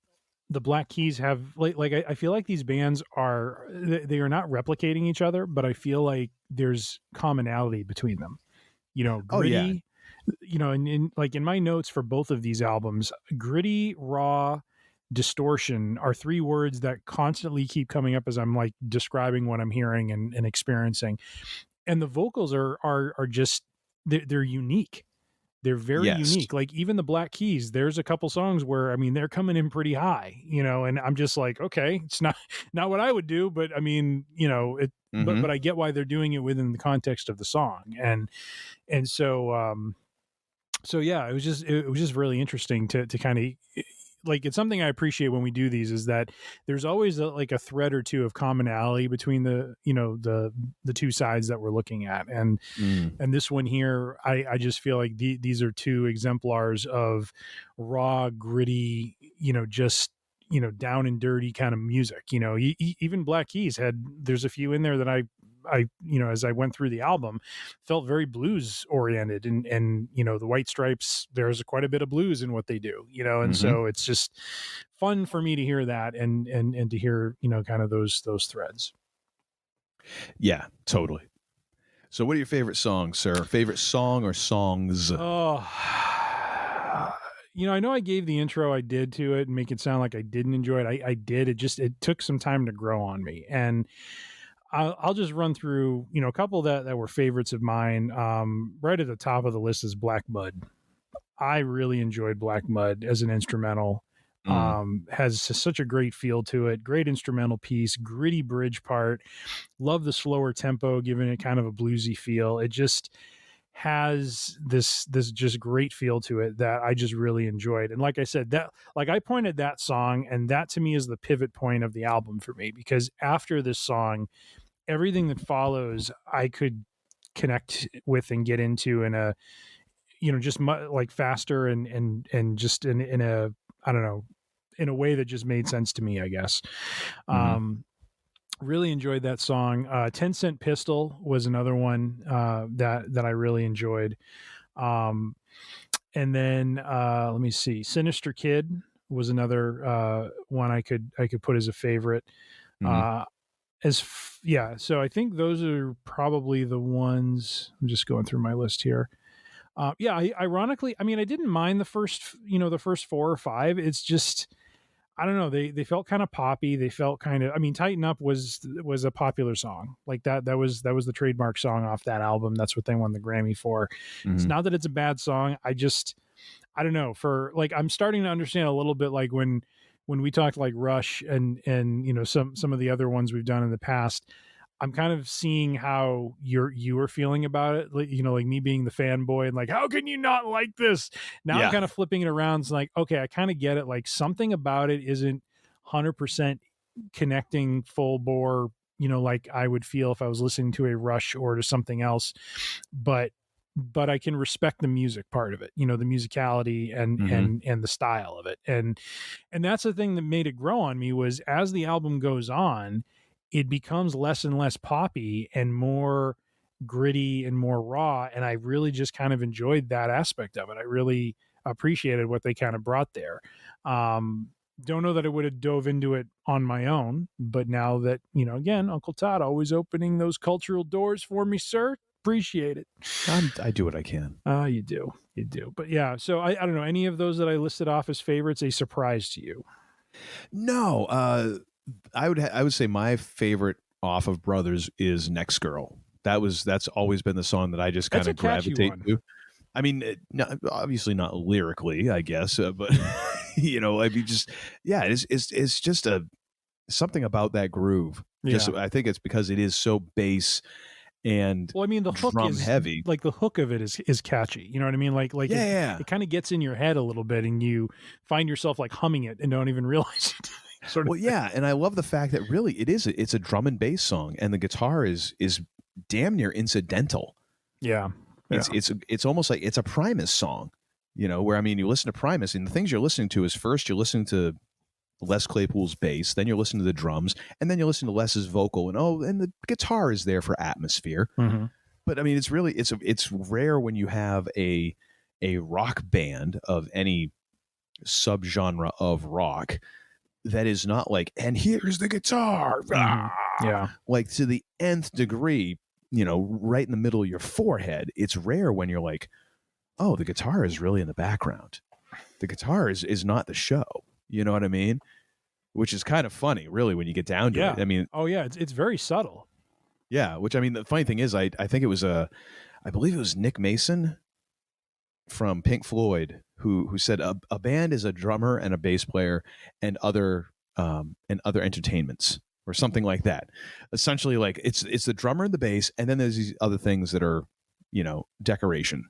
the Black Keys have I feel like these bands they are not replicating each other, but I feel like there's commonality between them. Gritty. And in my notes for both of these albums, gritty, raw, distortion are three words that constantly keep coming up as I'm like describing what I'm hearing and experiencing. And the vocals are just, they're unique. They're very unique. Like, even the Black Keys, there's a couple songs where, they're coming in pretty high, and I'm just like, okay, it's not what I would do, but but I get why they're doing it within the context of the song. And so yeah, it was just really interesting to kind of, like, it's something I appreciate when we do these, is that there's always a thread or two of commonality between the two sides that we're looking at. And this one here, I just feel like these are two exemplars of raw, gritty, just, down and dirty kind of music. Even Black Keys there's a few in there that I as I went through the album, felt very blues oriented, and the White Stripes, there's quite a bit of blues in what they do, and so it's just fun for me to hear that and to hear, kind of those threads. Yeah, totally. So what are your favorite songs, sir? Favorite song or songs? Oh, I know I gave the intro I did to it and make it sound like I didn't enjoy it. I did. It took some time to grow on me. And I'll just run through, a couple that were favorites of mine. Right at the top of the list is Black Mud. I really enjoyed Black Mud as an instrumental. Has such a great feel to it. Great instrumental piece, gritty bridge part. Love the slower tempo, giving it kind of a bluesy feel. It just has this just great feel to it that I just really enjoyed. And like I said, I pointed that song, and that to me is the pivot point of the album for me, because after this song, everything that follows I could connect with and get into in a, just like faster and just in a, I don't know, in a way that just made sense to me, I guess. Really enjoyed that song. 10 Cent Pistol was another one that I really enjoyed. And then let me see, Sinister Kid was another one I could put as a favorite. So I think those are probably the ones. I'm just going through my list here. Ironically, I mean, I didn't mind the first 4 or 5. It's just, I don't know. They felt kind of poppy. They felt kind of, I mean, Tighten Up was a popular song like that. That was the trademark song off that album. That's what they won the Grammy for. It's not that it's a bad song. I don't know, for like, I'm starting to understand a little bit, like when we talked like Rush and some of the other ones we've done in the past, I'm kind of seeing how you were feeling about it. Like, like me being the fanboy and like, how can you not like this? Now I'm kind of flipping it around. It's like, okay, I kind of get it. Like something about it isn't 100% connecting full bore, like I would feel if I was listening to a Rush or to something else, but I can respect the music part of it, the musicality and the style of it. And that's the thing that made it grow on me, was as the album goes on, it becomes less and less poppy and more gritty and more raw. And I really just kind of enjoyed that aspect of it. I really appreciated what they kind of brought there. Don't know that I would have dove into it on my own, but now that, again, Uncle Todd always opening those cultural doors for me, sir. Appreciate it. I do what I can. You do. But yeah, so I don't know, any of those that I listed off as favorites a surprise to you? No, I would say my favorite off of Brothers is Next Girl. That's always been the song that I just kind of gravitate to. I mean, obviously not lyrically, I guess, but I mean, it's just something about that groove. Just, I think it's because it is so bass and well, I mean, the hook is heavy. Like the hook of it is catchy. You know what I mean? Like it kind of gets in your head a little bit, and you find yourself like humming it and don't even realize it. And I love the fact that really it's a drum and bass song, and the guitar is damn near incidental. Yeah. It's almost like it's a Primus song, where, I mean, you listen to Primus and the things you're listening to is first you're listening to Les Claypool's bass, then you're listening to the drums, and then you listen to Les's vocal, and the guitar is there for atmosphere. But I mean, it's rare when you have a rock band of any subgenre of rock that is not like, and here's the guitar, like to the nth degree, right in the middle of your forehead. It's rare when you're like, oh, the guitar is really in the background. The guitar is not the show. You know what I mean? Which is kind of funny, really, when you get down to it. I mean, it's very subtle. Yeah, which, I mean, the funny thing is, I think it was I believe it was Nick Mason from Pink Floyd who said a band is a drummer and a bass player and other entertainments, or something like that. Essentially, like it's the drummer and the bass, and then there's these other things that are, decoration.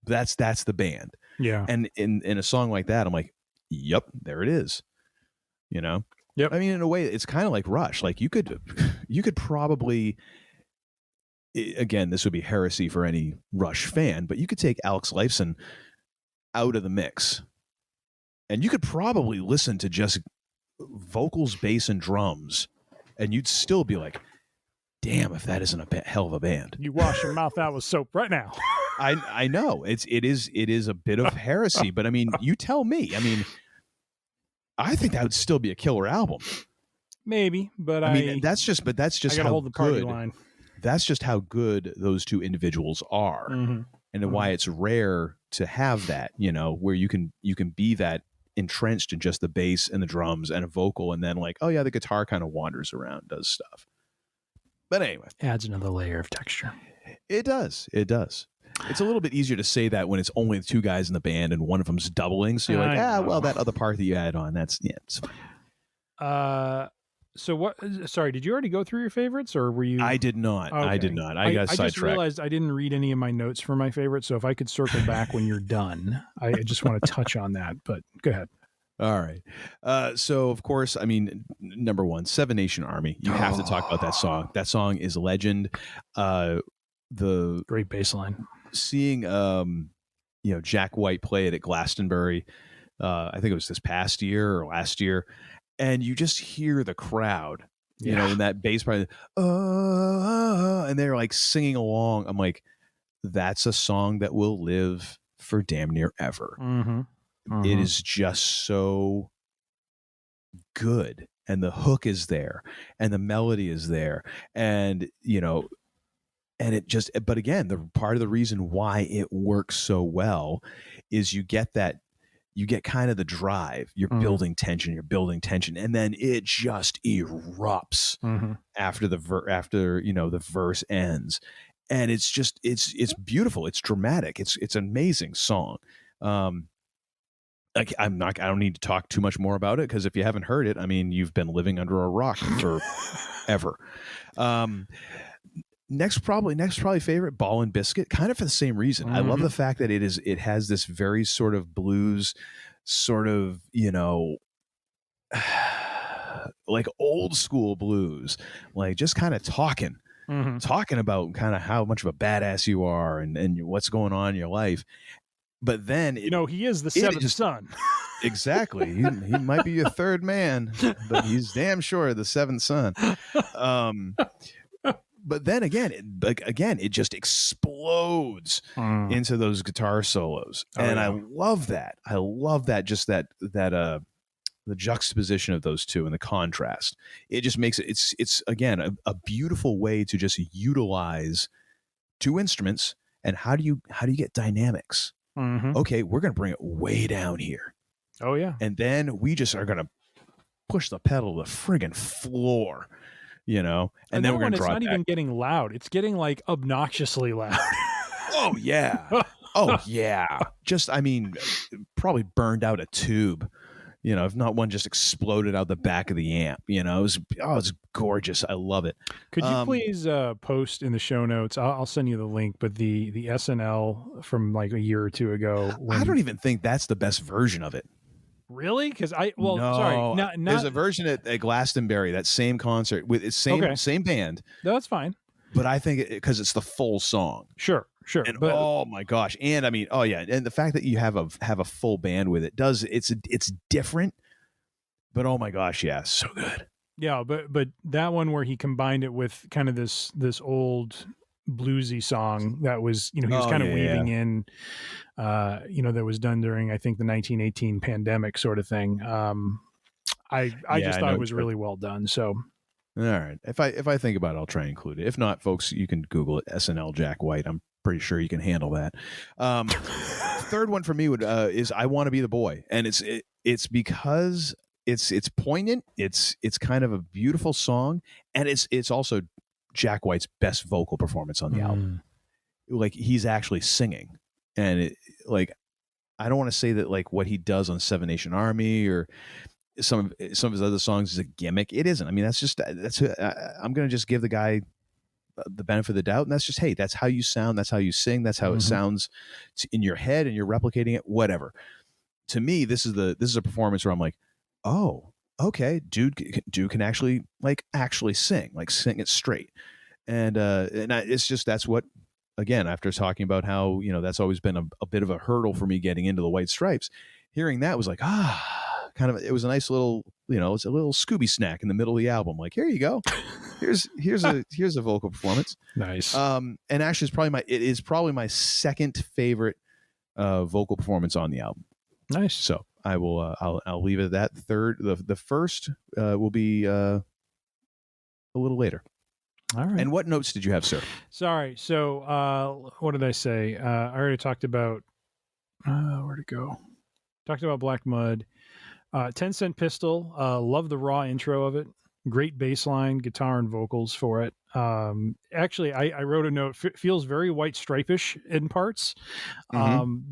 That's the band. Yeah. And in a song like that, I'm like, yep, there it is. Yep. I mean, in a way, it's kind of like Rush. Like you could probably, again, this would be heresy for any Rush fan, but you could take Alex Lifeson out of the mix, and you could probably listen to just vocals, bass, and drums, and you'd still be like, damn, if that isn't a hell of a band. You wash your mouth out with soap right now. I know it is a bit of heresy, but I mean, you tell me. I mean, I think that would still be a killer album. Maybe, but I mean, that's just I gotta how hold the party good. line. That's just how good those two individuals are, and why it's rare to have that. You know, where you can be that entrenched in just the bass and the drums and a vocal, and then like, oh yeah, the guitar kind of wanders around, does stuff. But anyway, adds another layer of texture. It does. It's a little bit easier to say that when it's only the two guys in the band and one of them's doubling. So you're like, well, that other part that you add on, it's fine. So what? Sorry, did you already go through your favorites, or were you? I did not. Okay. I did not. I got sidetracked. I just realized I didn't read any of my notes for my favorites. So if I could circle back when you're done, I just want to touch on that. But go ahead. All right. So of course, I mean, number one, Seven Nation Army. You have to talk about that song. That song is a legend. The great bass line. Seeing Jack White play it at Glastonbury, I think it was this past year or last year, and you just hear the crowd, you know, in that bass part, and they're like singing along. I'm like, that's a song that will live for damn near ever. It is just so good, and the hook is there, and the melody is there, and and it just, but again, the part of the reason why it works so well is you get kind of the drive. You're building tension, and then it just erupts after the verse ends, and it's just it's beautiful. It's dramatic. It's an amazing song. I don't need to talk too much more about it, because if you haven't heard it, I mean, you've been living under a rock for ever. Next probably favorite, Ball and Biscuit, kind of for the same reason. I love the fact that it has this very sort of blues, sort of, like old school blues, like just kind of talking about kind of how much of a badass you are and what's going on in your life. But then he is the seventh son. Exactly. He might be your third man, but he's damn sure the seventh son. But then again, it just explodes into those guitar solos, and I love that. I love that. Just that the juxtaposition of those two and the contrast. It just makes it. It's again a beautiful way to just utilize two instruments. And how do you get dynamics? Okay, we're gonna bring it way down here. Oh yeah, and then we just are gonna push the pedal to the friggin' floor. And then we're going to drop it. It's not even getting loud. It's getting like obnoxiously loud. Oh, yeah. Oh, yeah. Just, I mean, probably burned out a tube, if not one just exploded out the back of the amp. It's gorgeous. I love it. Could you please post in the show notes? I'll send you the link, but the SNL from like a year or two ago. I don't even think that's the best version of it. Really? Because sorry, there's a version at Glastonbury, that same concert with its same band. No, that's fine. But I think because it's the full song. Sure. And oh my gosh, and I mean, oh yeah, and the fact that you have a full band with it it's different. But oh my gosh, yeah, so good. Yeah, but that one where he combined it with kind of this old bluesy song that was, he was kind of weaving in, that was done during, I think, the 1918 pandemic sort of thing. I just thought it was really well done. So, all right, if I think about it, I'll try and include it. If not, folks, you can Google it, SNL Jack White. I'm pretty sure you can handle that. Third one for me is I Want to Be the Boy, and it's because it's poignant. It's kind of a beautiful song, and it's also Jack White's best vocal performance on the album. Like, he's actually singing, and I don't want to say that like what he does on Seven Nation Army or some of his other songs is a gimmick. It isn't. I mean, I'm going to just give the guy the benefit of the doubt, and that's just, hey, that's how you sound, that's how you sing, that's how it sounds in your head, and you're replicating it. Whatever. To me, this is a performance where I'm like, oh, okay, dude can actually sing it straight, and it's just, that's what, again, after talking about how that's always been a bit of a hurdle for me getting into the White Stripes, hearing that was like, it was a nice little, it's a little Scooby snack in the middle of the album. Like, here you go. Here's a vocal performance. Nice. And actually it is probably my second favorite vocal performance on the album. Nice. So I will I'll leave it at that. Third, the first will be a little later. All right. And what notes did you have, sir? Sorry. So what did I say? I already talked about where'd it go? Talked about Black Mud. 10 Cent Pistol. Love the raw intro of it. Great bass line, guitar, and vocals for it. Actually, I wrote a note. Feels very White Stripe-ish in parts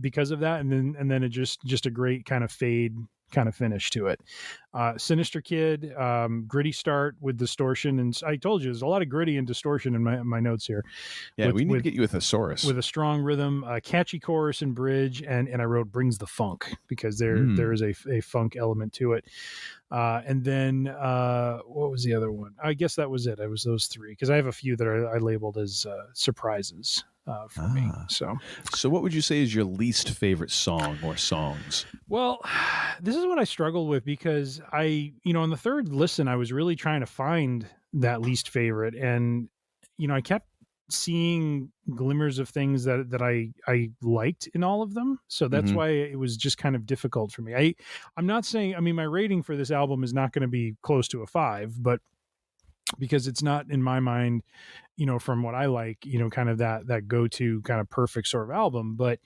because of that, and then it just a great kind of fade kind of finish to it. Sinister Kid, gritty start with distortion, and I told you there's a lot of gritty and distortion in my notes here. Yeah, we need to get you a thesaurus with a strong rhythm, a catchy chorus and bridge, and I wrote brings the funk because there is a funk element to it. And then what was the other one? I guess that was it. It was those three because I have a few that I labeled as surprises for me. So what would you say is your least favorite song or songs? Well, this is what I struggled with because on the third listen, I was really trying to find that least favorite, and I kept seeing glimmers of things that I liked in all of them. So that's why it was just kind of difficult for me. I'm not saying, my rating for this album is not going to be close to a 5, but because it's not in my mind, from what I like, kind of that go-to kind of perfect sort of album, but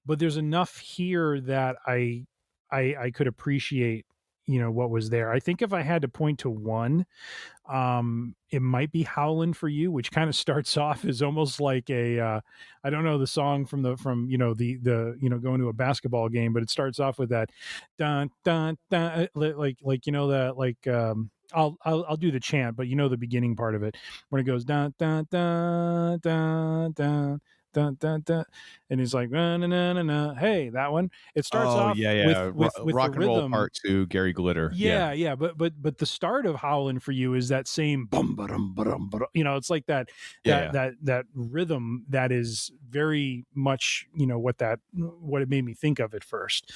there's enough here that I could appreciate, what was there. I think if I had to point to one, it might be Howlin' for You, which kind of starts off as almost like I don't know the song from the going to a basketball game, but it starts off with that dun dun dun, like that, like I'll do the chant, but the beginning part of it when it goes dun dun dun dun dun dun dun dun, and he's like na na na na na. Hey, that one. It starts off with rock the and roll rhythm. Part 2, Gary Glitter. Yeah. But the start of Howlin' for You is that same bum ba-dum ba-dum ba-dum. It's like that rhythm that is very much what it made me think of at first.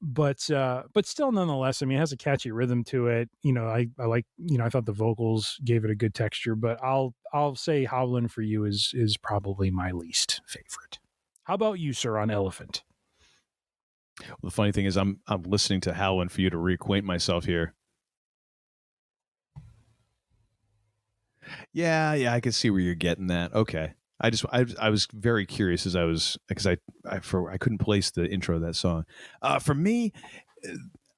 But still, nonetheless, it has a catchy rhythm to it. I like, I thought the vocals gave it a good texture, but I'll say Howlin' for You is probably my least favorite. How about you, sir, on Elephant? Well, the funny thing is I'm listening to Howlin' for You to reacquaint myself here. Yeah, I can see where you're getting that. Okay. I was very curious because I couldn't place the intro of that song. For me,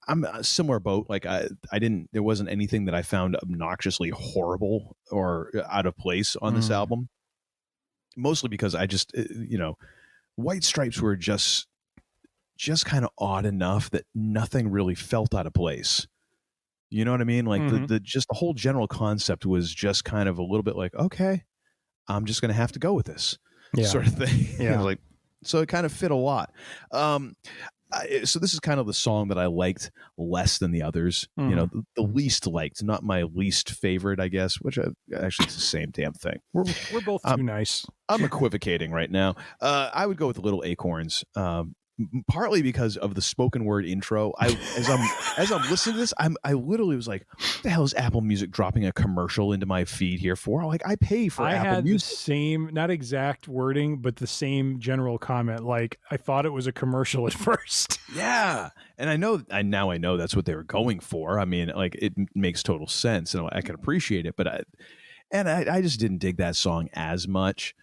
I'm a similar boat. Like there wasn't anything that I found obnoxiously horrible or out of place on this album. Mostly because I just, White Stripes were just kind of odd enough that nothing really felt out of place. You know what I mean? Like the whole general concept was just kind of a little bit like, okay, I'm just going to have to go with this sort of thing. Yeah. So it kind of fit a lot. So this is kind of the song that I liked less than the others, the least liked, not my least favorite, I guess, which actually it's the same damn thing. We're both too nice. I'm equivocating right now. I would go with Little Acorns. Partly because of the spoken word intro. As I'm listening to this, I literally was like, what the hell is Apple Music dropping a commercial into my feed here for? Like, I pay for Apple Music. I had the same, not exact wording, but the same general comment. Like, I thought it was a commercial at first. Yeah. And I know that's what they were going for. Like, it makes total sense and I can appreciate it, but I just didn't dig that song as much.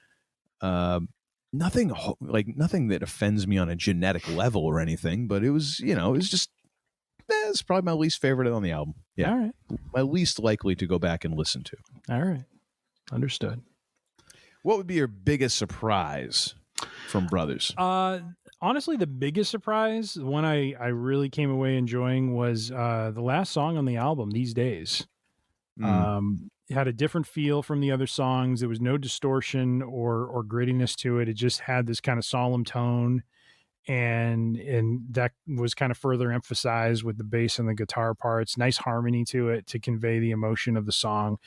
Nothing that offends me on a genetic level or anything, but it was, it's probably my least favorite on the album. Yeah. All right. My least likely to go back and listen to. All right. Understood. What would be your biggest surprise from Brothers? Honestly, the biggest surprise, the one I really came away enjoying was the last song on the album, These Days. It had a different feel from the other songs. There was no distortion or grittiness to it. It just had this kind of solemn tone, and that was kind of further emphasized with the bass and the guitar parts. Nice harmony to it to convey the emotion of the song.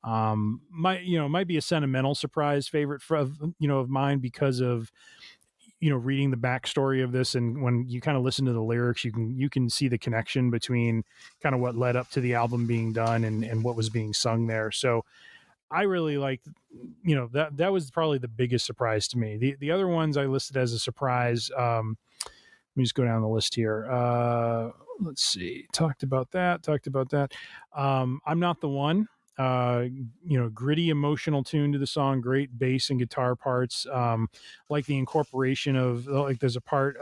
Might be a sentimental surprise favorite of mine because of reading the backstory of this, and when you kind of listen to the lyrics, you can see the connection between kind of what led up to the album being done and what was being sung there. So I really liked, that was probably the biggest surprise to me. The other ones I listed as a surprise. Let me just go down the list here. Let's see. Talked about that. I'm Not the One. Gritty, emotional tune to the song, great bass and guitar parts. Like the incorporation of, like, there's a part,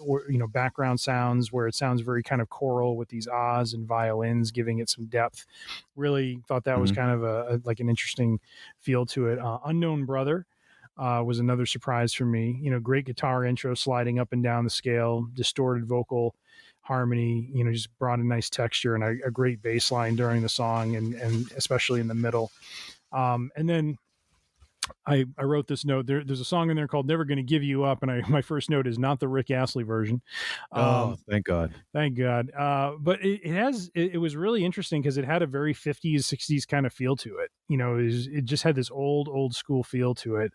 where, background sounds where it sounds very kind of choral with these ahs and violins, giving it some depth. Really thought that was kind of like an interesting feel to it. Unknown Brother was another surprise for me. Great guitar intro, sliding up and down the scale, distorted vocal harmony, just brought a nice texture and a great bass line during the song, and especially in the middle. And then I wrote this note. There's a song in there called "Never Gonna Give You Up," and my first note is not the Rick Astley version. Thank God. Thank God. But it was really interesting because it had a very 50s, 60s kind of feel to it. It just had this old school feel to it.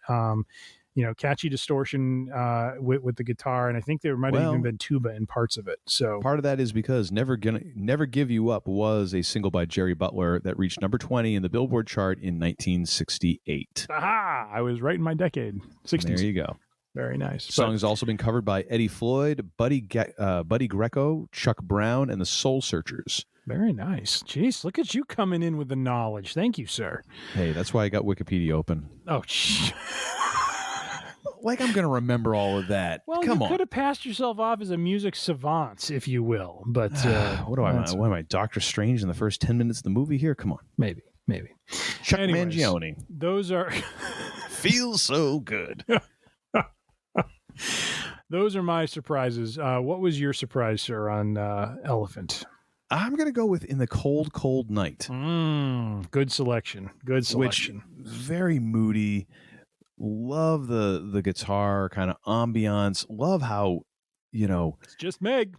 Catchy distortion with the guitar, and I think there might have even been tuba in parts of it. So part of that is because Never Give You Up was a single by Jerry Butler that reached number 20 in the Billboard chart in 1968. Aha! I was right in my decade. 60s. There you go. Very nice. The song has also been covered by Eddie Floyd, Buddy Greco, Chuck Brown, and the Soul Searchers. Very nice. Jeez, look at you coming in with the knowledge. Thank you, sir. Hey, that's why I got Wikipedia open. Oh, like I'm going to remember all of that. Well, Come you on. could have passed yourself off as a music savant, if you will. But what am I, Doctor Strange in the first 10 minutes of the movie here? Come on. Maybe. Chuck Anyways, Mangione. Those are feels so good. Those are my surprises. What was your surprise, sir, on Elephant? I'm going to go with In the Cold, Cold Night. Good selection. Which, very moody. Love the guitar kind of ambiance. Love how, it's just Meg.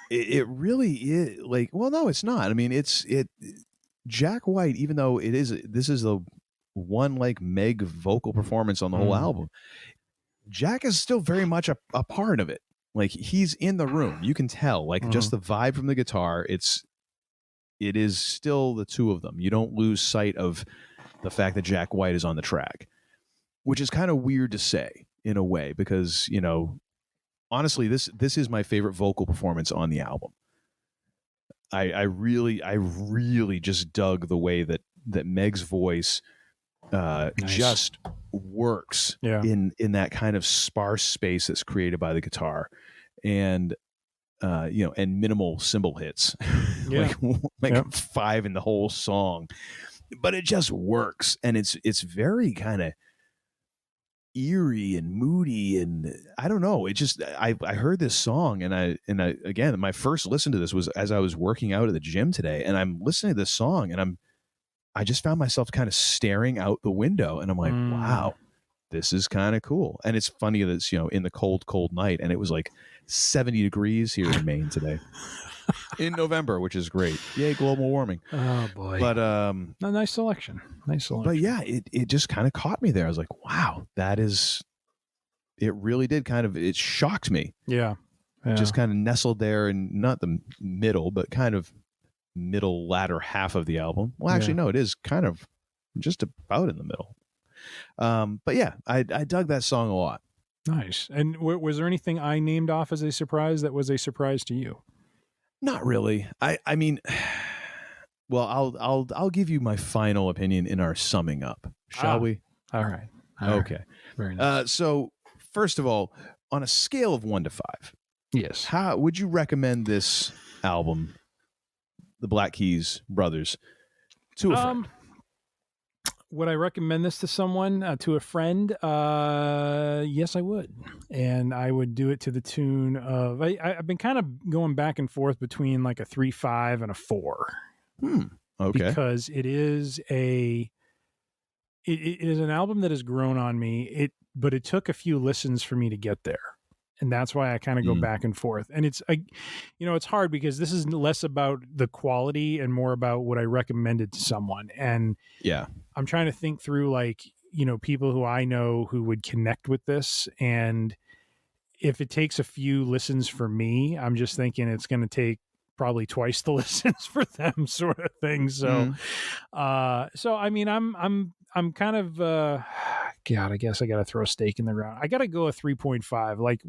it really is like, well, no, it's not. I mean, Jack White, even though this is the one like Meg vocal performance on the whole album, Jack is still very much a part of it. Like, he's in the room. You can tell, like, just the vibe from the guitar. It is still the two of them. You don't lose sight of the fact that Jack White is on the track, which is kind of weird to say in a way, because, honestly, this is my favorite vocal performance on the album. I really just dug the way that Meg's voice just works in that kind of sparse space that's created by the guitar, and and minimal cymbal hits, like 5 in the whole song, but it just works, and it's very kind of eerie and moody, and I don't know, it just I heard this song, and I again, my first listen to this was as I was working out at the gym today, and I'm listening to this song, and I just found myself kind of staring out the window, and I'm like, wow, this is kind of cool. And it's funny that it's, in the cold, cold night, and it was like 70 degrees here in Maine today in November, which is great. Yay, global warming. Oh boy. But a nice selection. But yeah, it just kind of caught me there. I was like, wow, it really did it shocked me. Yeah. Just kind of nestled there in not the middle, but kind of middle latter half of the album. Well, actually, no, it is kind of just about in the middle. But yeah, I dug that song a lot. Nice. And was there anything I named off as a surprise that was a surprise to you? Not really. I mean, well, I'll give you my final opinion in our summing up, shall we? All right. Okay. Right. Very nice. So first of all, on a scale of 1 to 5, yes, how would you recommend this album, the Black Keys Brothers, to a friend? Would I recommend this to someone, to a friend? Yes, I would. And I would do it to the tune of, I've been kind of going back and forth between like a 3.5 and a 4. Okay. Because it is it is an album that has grown on me. But it took a few listens for me to get there. And that's why I kind of go back and forth. And it's hard because this is less about the quality and more about what I recommended to someone. And yeah, I'm trying to think through, like, people who I know who would connect with this. And if it takes a few listens for me, I'm just thinking it's going to take probably twice the listens for them, sort of thing. So, so I mean, I'm kind of, God, I guess I got to throw a stake in the ground. I got to go a 3.5. Like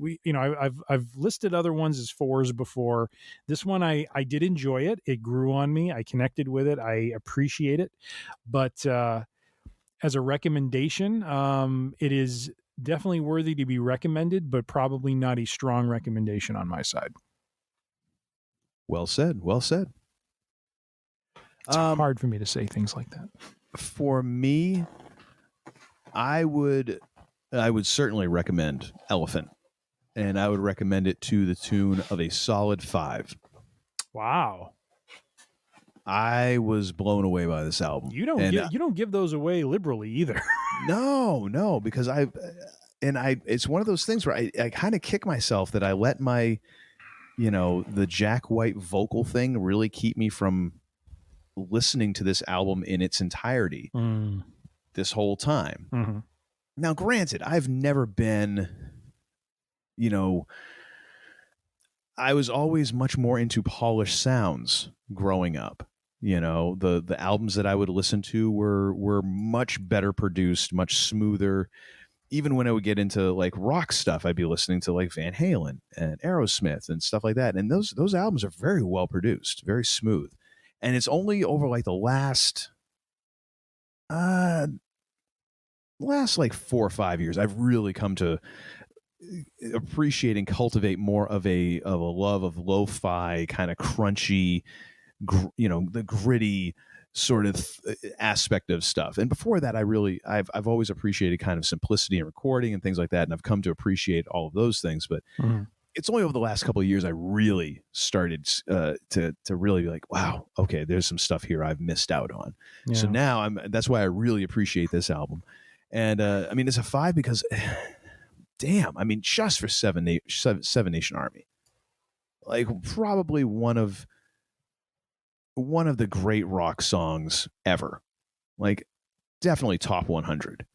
I've listed other ones as 4s before. This one, I did enjoy it. It grew on me. I connected with it. I appreciate it. But as a recommendation, it is definitely worthy to be recommended, but probably not a strong recommendation on my side. Well said. Well said. It's hard for me to say things like that. For me, I would certainly recommend Elephant, and I would recommend it to the tune of a solid 5. Wow. I was blown away by this album. You don't give those away liberally either. No, because it's one of those things where I kind of kick myself that I let my, the Jack White vocal thing really keep me from listening to this album in its entirety this whole time. Mm-hmm. Now, granted, I've never been, I was always much more into polished sounds growing up. The albums that I would listen to were much better produced, much smoother. Even when I would get into like rock stuff, I'd be listening to like Van Halen and Aerosmith and stuff like that. And those albums are very well produced, very smooth. And it's only over like the last like 4 or 5 years, I've really come to appreciate and cultivate more of a love of lo-fi kind of crunchy, the gritty sort of aspect of stuff. And before that, I've always appreciated kind of simplicity in recording and things like that. And I've come to appreciate all of those things, but it's only over the last couple of years I really started to really be like, wow, okay, there's some stuff here I've missed out on. Yeah. So now that's why I really appreciate this album. And I mean, it's a 5 because damn, I mean, just for Seven Nation Army, like probably one of the great rock songs ever, like definitely top 100.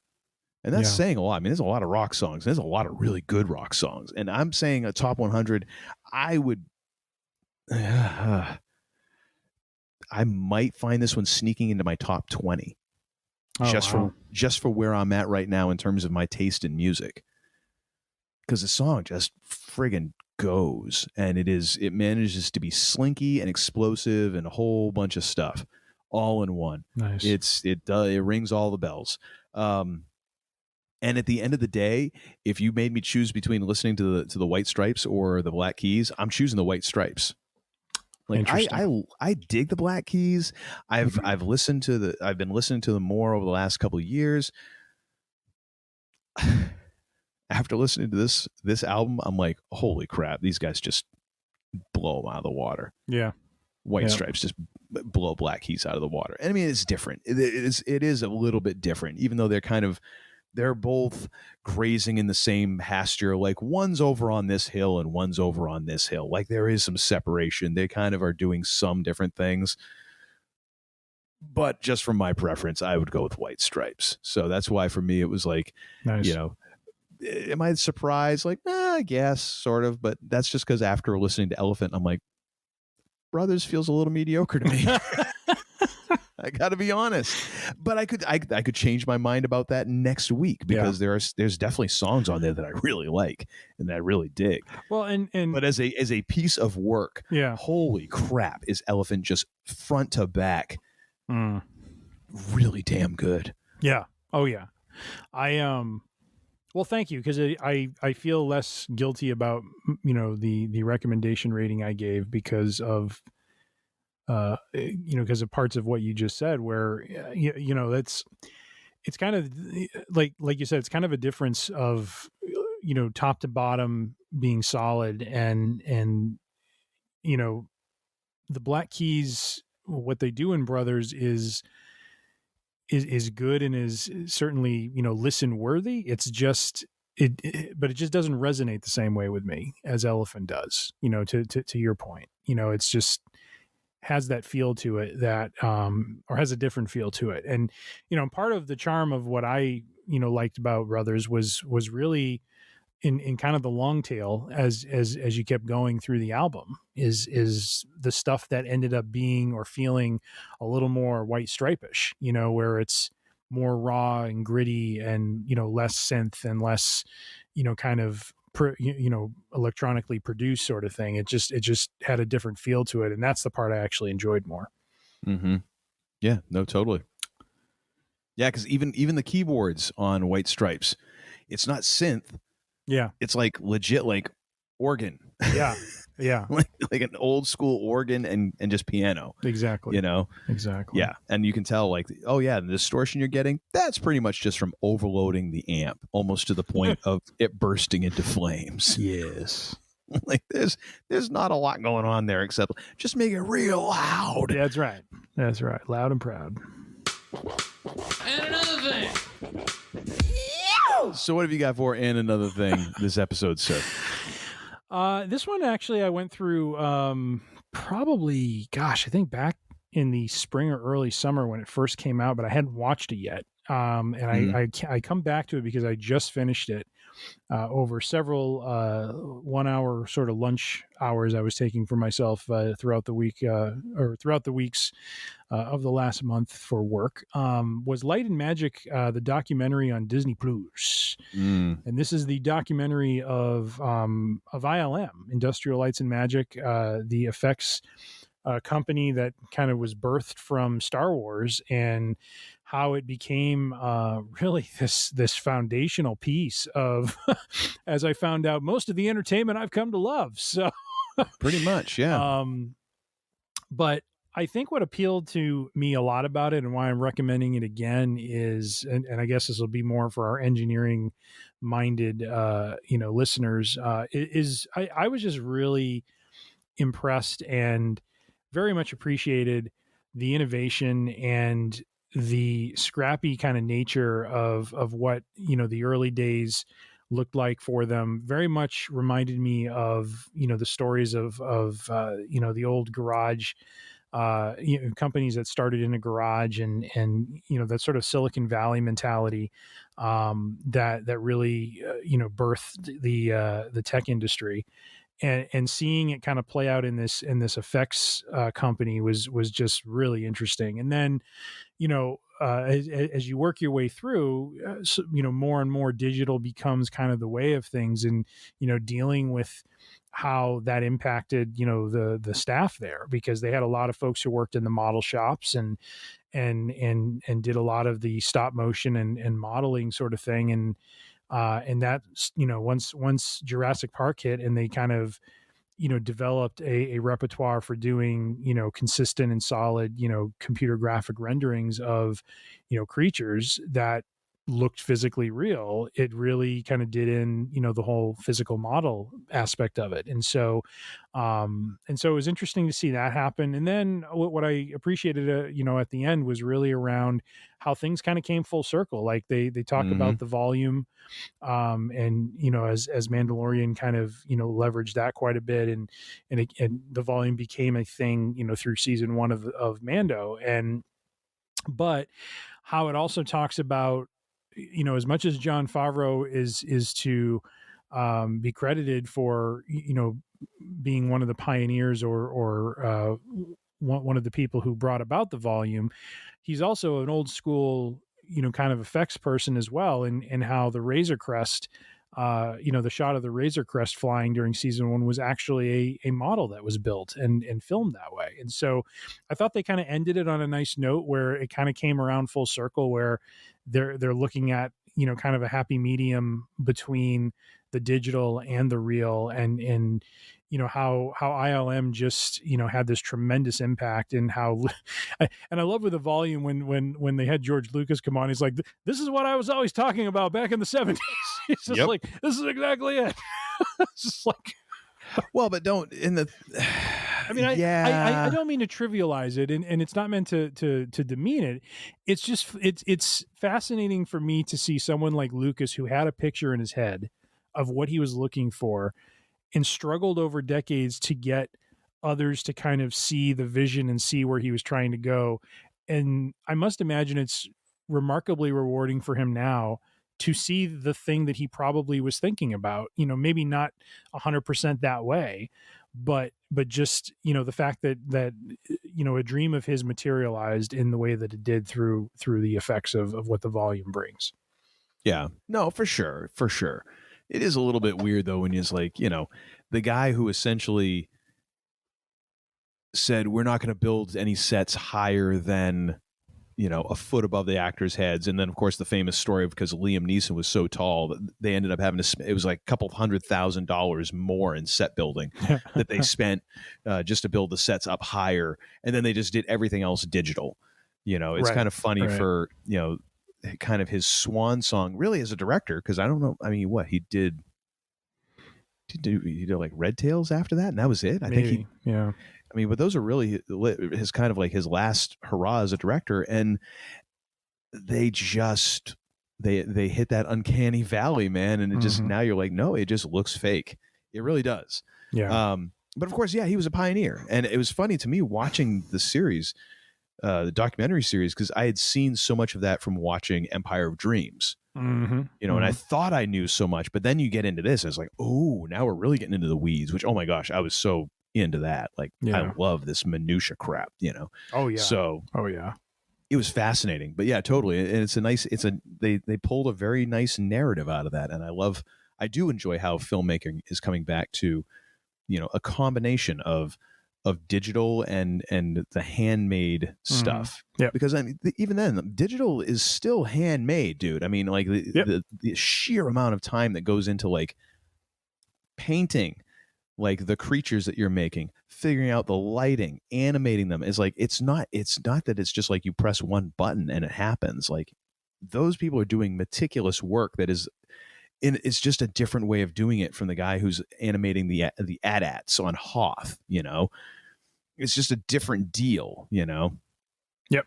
And that's saying a lot. I mean, there's a lot of rock songs. There's a lot of really good rock songs. And I'm saying a top 100, I would, I might find this one sneaking into my top 20. Just for where I'm at right now in terms of my taste in music. Because the song just friggin' goes, and it manages to be slinky and explosive and a whole bunch of stuff all in one. Nice. It rings all the bells. And at the end of the day, if you made me choose between listening to the White Stripes or the Black Keys, I'm choosing the White Stripes. Like I dig the Black Keys. I've been listening to them more over the last couple of years. After listening to this album, I'm like, holy crap, these guys just blow them out of the water. Yeah. White Stripes just blow Black Keys out of the water. And I mean, it's different. It is a little bit different, even though they're both grazing in the same pasture. Like one's over on this hill and one's over on this hill. Like there is some separation. They kind of are doing some different things. But just from my preference, I would go with White Stripes. So that's why for me, it was like, nice. Am I surprised? Like, I guess sort of, but that's just because after listening to Elephant, I'm like, Brothers feels a little mediocre to me. I got to be honest, but I could change my mind about that next week because there's definitely songs on there that I really like and that I really dig. Well, but as a piece of work, holy crap, is Elephant just front to back, really damn good. Yeah. Oh yeah. Well, thank you, because I feel less guilty about the recommendation rating I gave because of because of parts of what you just said, where it's kind of like you said, it's kind of a difference of top to bottom being solid, and the Black Keys, what they do in Brothers is good and is certainly listen worthy. It's just but it just doesn't resonate the same way with me as Elephant does. To your point, it's just has that feel to it that or has a different feel to it. And part of the charm of what I liked about Brothers was really in kind of the long tail as you kept going through the album is the stuff that ended up being or feeling a little more White Stripe-ish, where it's more raw and gritty and, less synth and less, kind of, electronically produced sort of thing. It just had a different feel to it. And that's the part I actually enjoyed more. Mm-hmm. Yeah, no, totally. Yeah. Cause even the keyboards on White Stripes, it's not synth. Yeah. It's like legit, like organ. Yeah. Yeah. like an old school organ and just piano. Exactly. Exactly. Yeah. And you can tell like, oh yeah, the distortion you're getting, that's pretty much just from overloading the amp almost to the point of it bursting into flames. Yes. Like there's not a lot going on there except just make it real loud. That's right. That's right. Loud and proud. And another thing. So what have you got for and another thing this episode, sir? This one actually I went through probably, I think back in the spring or early summer when it first came out, but I hadn't watched it yet. And I come back to it because I just finished it over several 1 hour sort of lunch hours I was taking for myself throughout the week or throughout the weeks of the last month for work. Was Light and Magic, the documentary on Disney Plus. And this is the documentary of ILM, Industrial Lights and Magic, the effects company that kind of was birthed from Star Wars, and how it became really this foundational piece of, as I found out, most of the entertainment I've come to love. So pretty much, yeah. But I think what appealed to me a lot about it and why I'm recommending it again is, and I guess this will be more for our engineering minded, listeners, is I was just really impressed and very much appreciated the innovation and the scrappy kind of nature of what, the early days looked like for them. Very much reminded me of, the stories of the old garage, companies that started in a garage and, that sort of Silicon Valley mentality, that really, birthed the tech industry. And seeing it kind of play out in this effects company was just really interesting. And then, as you work your way through, more and more digital becomes kind of the way of things, and dealing with how that impacted the staff there, because they had a lot of folks who worked in the model shops and did a lot of the stop motion and modeling sort of thing, and that once Jurassic Park hit and they kind of developed a repertoire for doing consistent and solid computer graphic renderings of creatures that looked physically real, it really kind of did in the whole physical model aspect of it. And so it was interesting to see that happen. And then what I appreciated at the end was really around how things kind of came full circle. Like they talk about the volume, and as Mandalorian kind of leveraged that quite a bit, and the volume became a thing through season 1 of Mando, but how it also talks about as much as Jon Favreau is to be credited for being one of the pioneers or one of the people who brought about the volume, he's also an old school kind of effects person as well, and how the Razor Crest, the shot of the Razor Crest flying during season 1 was actually a model that was built and filmed that way. And so I thought they kind of ended it on a nice note where it kind of came around full circle, where they're looking at kind of a happy medium between the digital and the real, and how ILM just had this tremendous impact, and how and I love with the volume when they had George Lucas come on, he's like, this is what I was always talking about back in the 70s. He's just like, this is exactly it. It's just like, well, but don't in the I mean, I don't mean to trivialize it, and it's not meant to demean it. It's just it's fascinating for me to see someone like Lucas, who had a picture in his head of what he was looking for, and struggled over decades to get others to kind of see the vision and see where he was trying to go. And I must imagine it's remarkably rewarding for him now to see the thing that he probably was thinking about, maybe not 100% that way, but just, the fact that a dream of his materialized in the way that it did through the effects of what the volume brings. Yeah, no, for sure. It is a little bit weird though, when it's like, the guy who essentially said, we're not going to build any sets higher than, a foot above the actors' heads. And then, of course, the famous story of, because Liam Neeson was so tall that they ended up having to, it was like a couple $100,000 more in set building that they spent just to build the sets up higher. And then they just did everything else digital. It's kind of funny for, kind of his swan song really as a director. Cause I don't know. I mean, what he did like Red Tails after that. And that was it. I think yeah. I mean, but those are really his kind of like his last hurrah as a director, and they just they hit that uncanny valley, man, and it just now you're like, no, it just looks fake. It really does. Yeah. But of course, yeah, he was a pioneer, and it was funny to me watching the series, the documentary series, because I had seen so much of that from watching Empire of Dreams. And I thought I knew so much, but then you get into this, and it's like, oh, now we're really getting into the weeds. Which, oh my gosh, I was so into that. Like, I love this minutia crap, Oh yeah. So yeah, it was fascinating. But yeah, totally. And they pulled a very nice narrative out of that, and I do enjoy how filmmaking is coming back to, a combination of digital and the handmade stuff. Yeah, because I mean, even then, digital is still handmade, dude. I mean, like the sheer amount of time that goes into like painting like the creatures that you're making, figuring out the lighting, animating them, is like, it's not that it's just like you press one button and it happens. Like, those people are doing meticulous work that is it's just a different way of doing it from the guy who's animating the AT-ATs on Hoth. It's just a different deal. Yep.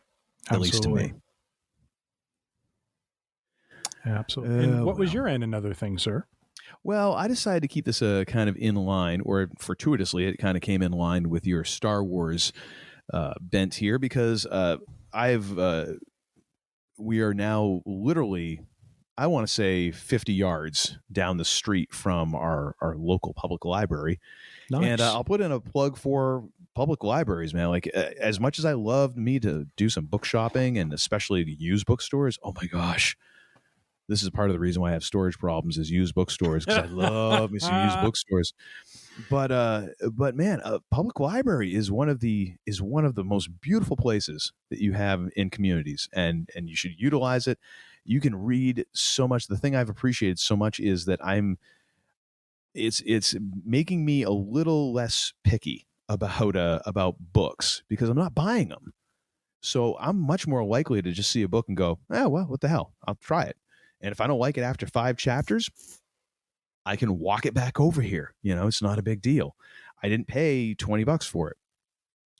At least to me. Absolutely. And what was your and another thing, sir? Well, I decided to keep this kind of in line, or fortuitously, it kind of came in line with your Star Wars bent here, because we are now literally, I want to say 50 yards down the street from our local public library. Nice. And I'll put in a plug for public libraries, man. Like, as much as I love me to do some book shopping, and especially to use bookstores, oh my gosh, this is part of the reason why I have storage problems, is used bookstores, because I love me some used bookstores. But man, a public library is one of the most beautiful places that you have in communities, and you should utilize it. You can read so much. The thing I've appreciated so much is that it's making me a little less picky about books, because I'm not buying them. So I'm much more likely to just see a book and go, oh, well, what the hell? I'll try it. And if I don't like it after 5 chapters, I can walk it back over here. It's not a big deal. I didn't pay $20 for it.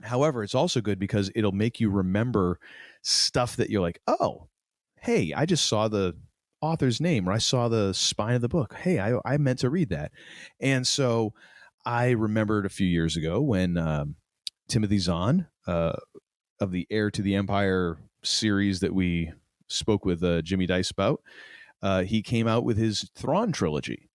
However, it's also good because it'll make you remember stuff that you're like, oh, hey, I just saw the author's name, or I saw the spine of the book. Hey, I meant to read that. And so I remembered a few years ago when Timothy Zahn of the Heir to the Empire series that we spoke with Jimmy Dice about, he came out with his Thrawn trilogy.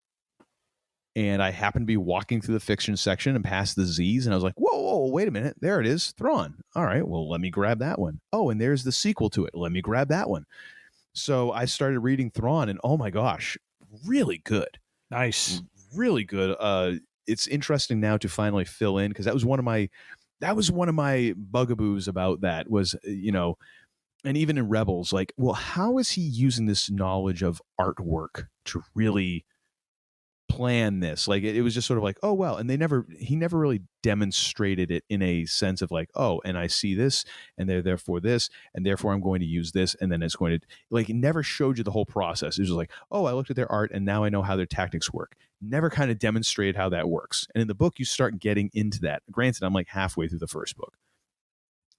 And I happened to be walking through the fiction section and past the Z's, and I was like, whoa, wait a minute. There it is, Thrawn. All right, well, let me grab that one. Oh, and there's the sequel to it. Let me grab that one. So I started reading Thrawn, and oh my gosh, really good. Nice. Really good. It's interesting now to finally fill in, because that was one of my bugaboos about that was, and even in Rebels, like, well, how is he using this knowledge of artwork to really plan this? Like, it was just sort of like, oh, well, and he never really demonstrated it in a sense of like, oh, and I see this, and they're therefore this, and therefore I'm going to use this, and then it's going to, like, it never showed you the whole process. It was just like, oh, I looked at their art and now I know how their tactics work. Never kind of demonstrated how that works. And in the book, you start getting into that. Granted, I'm like halfway through the first book,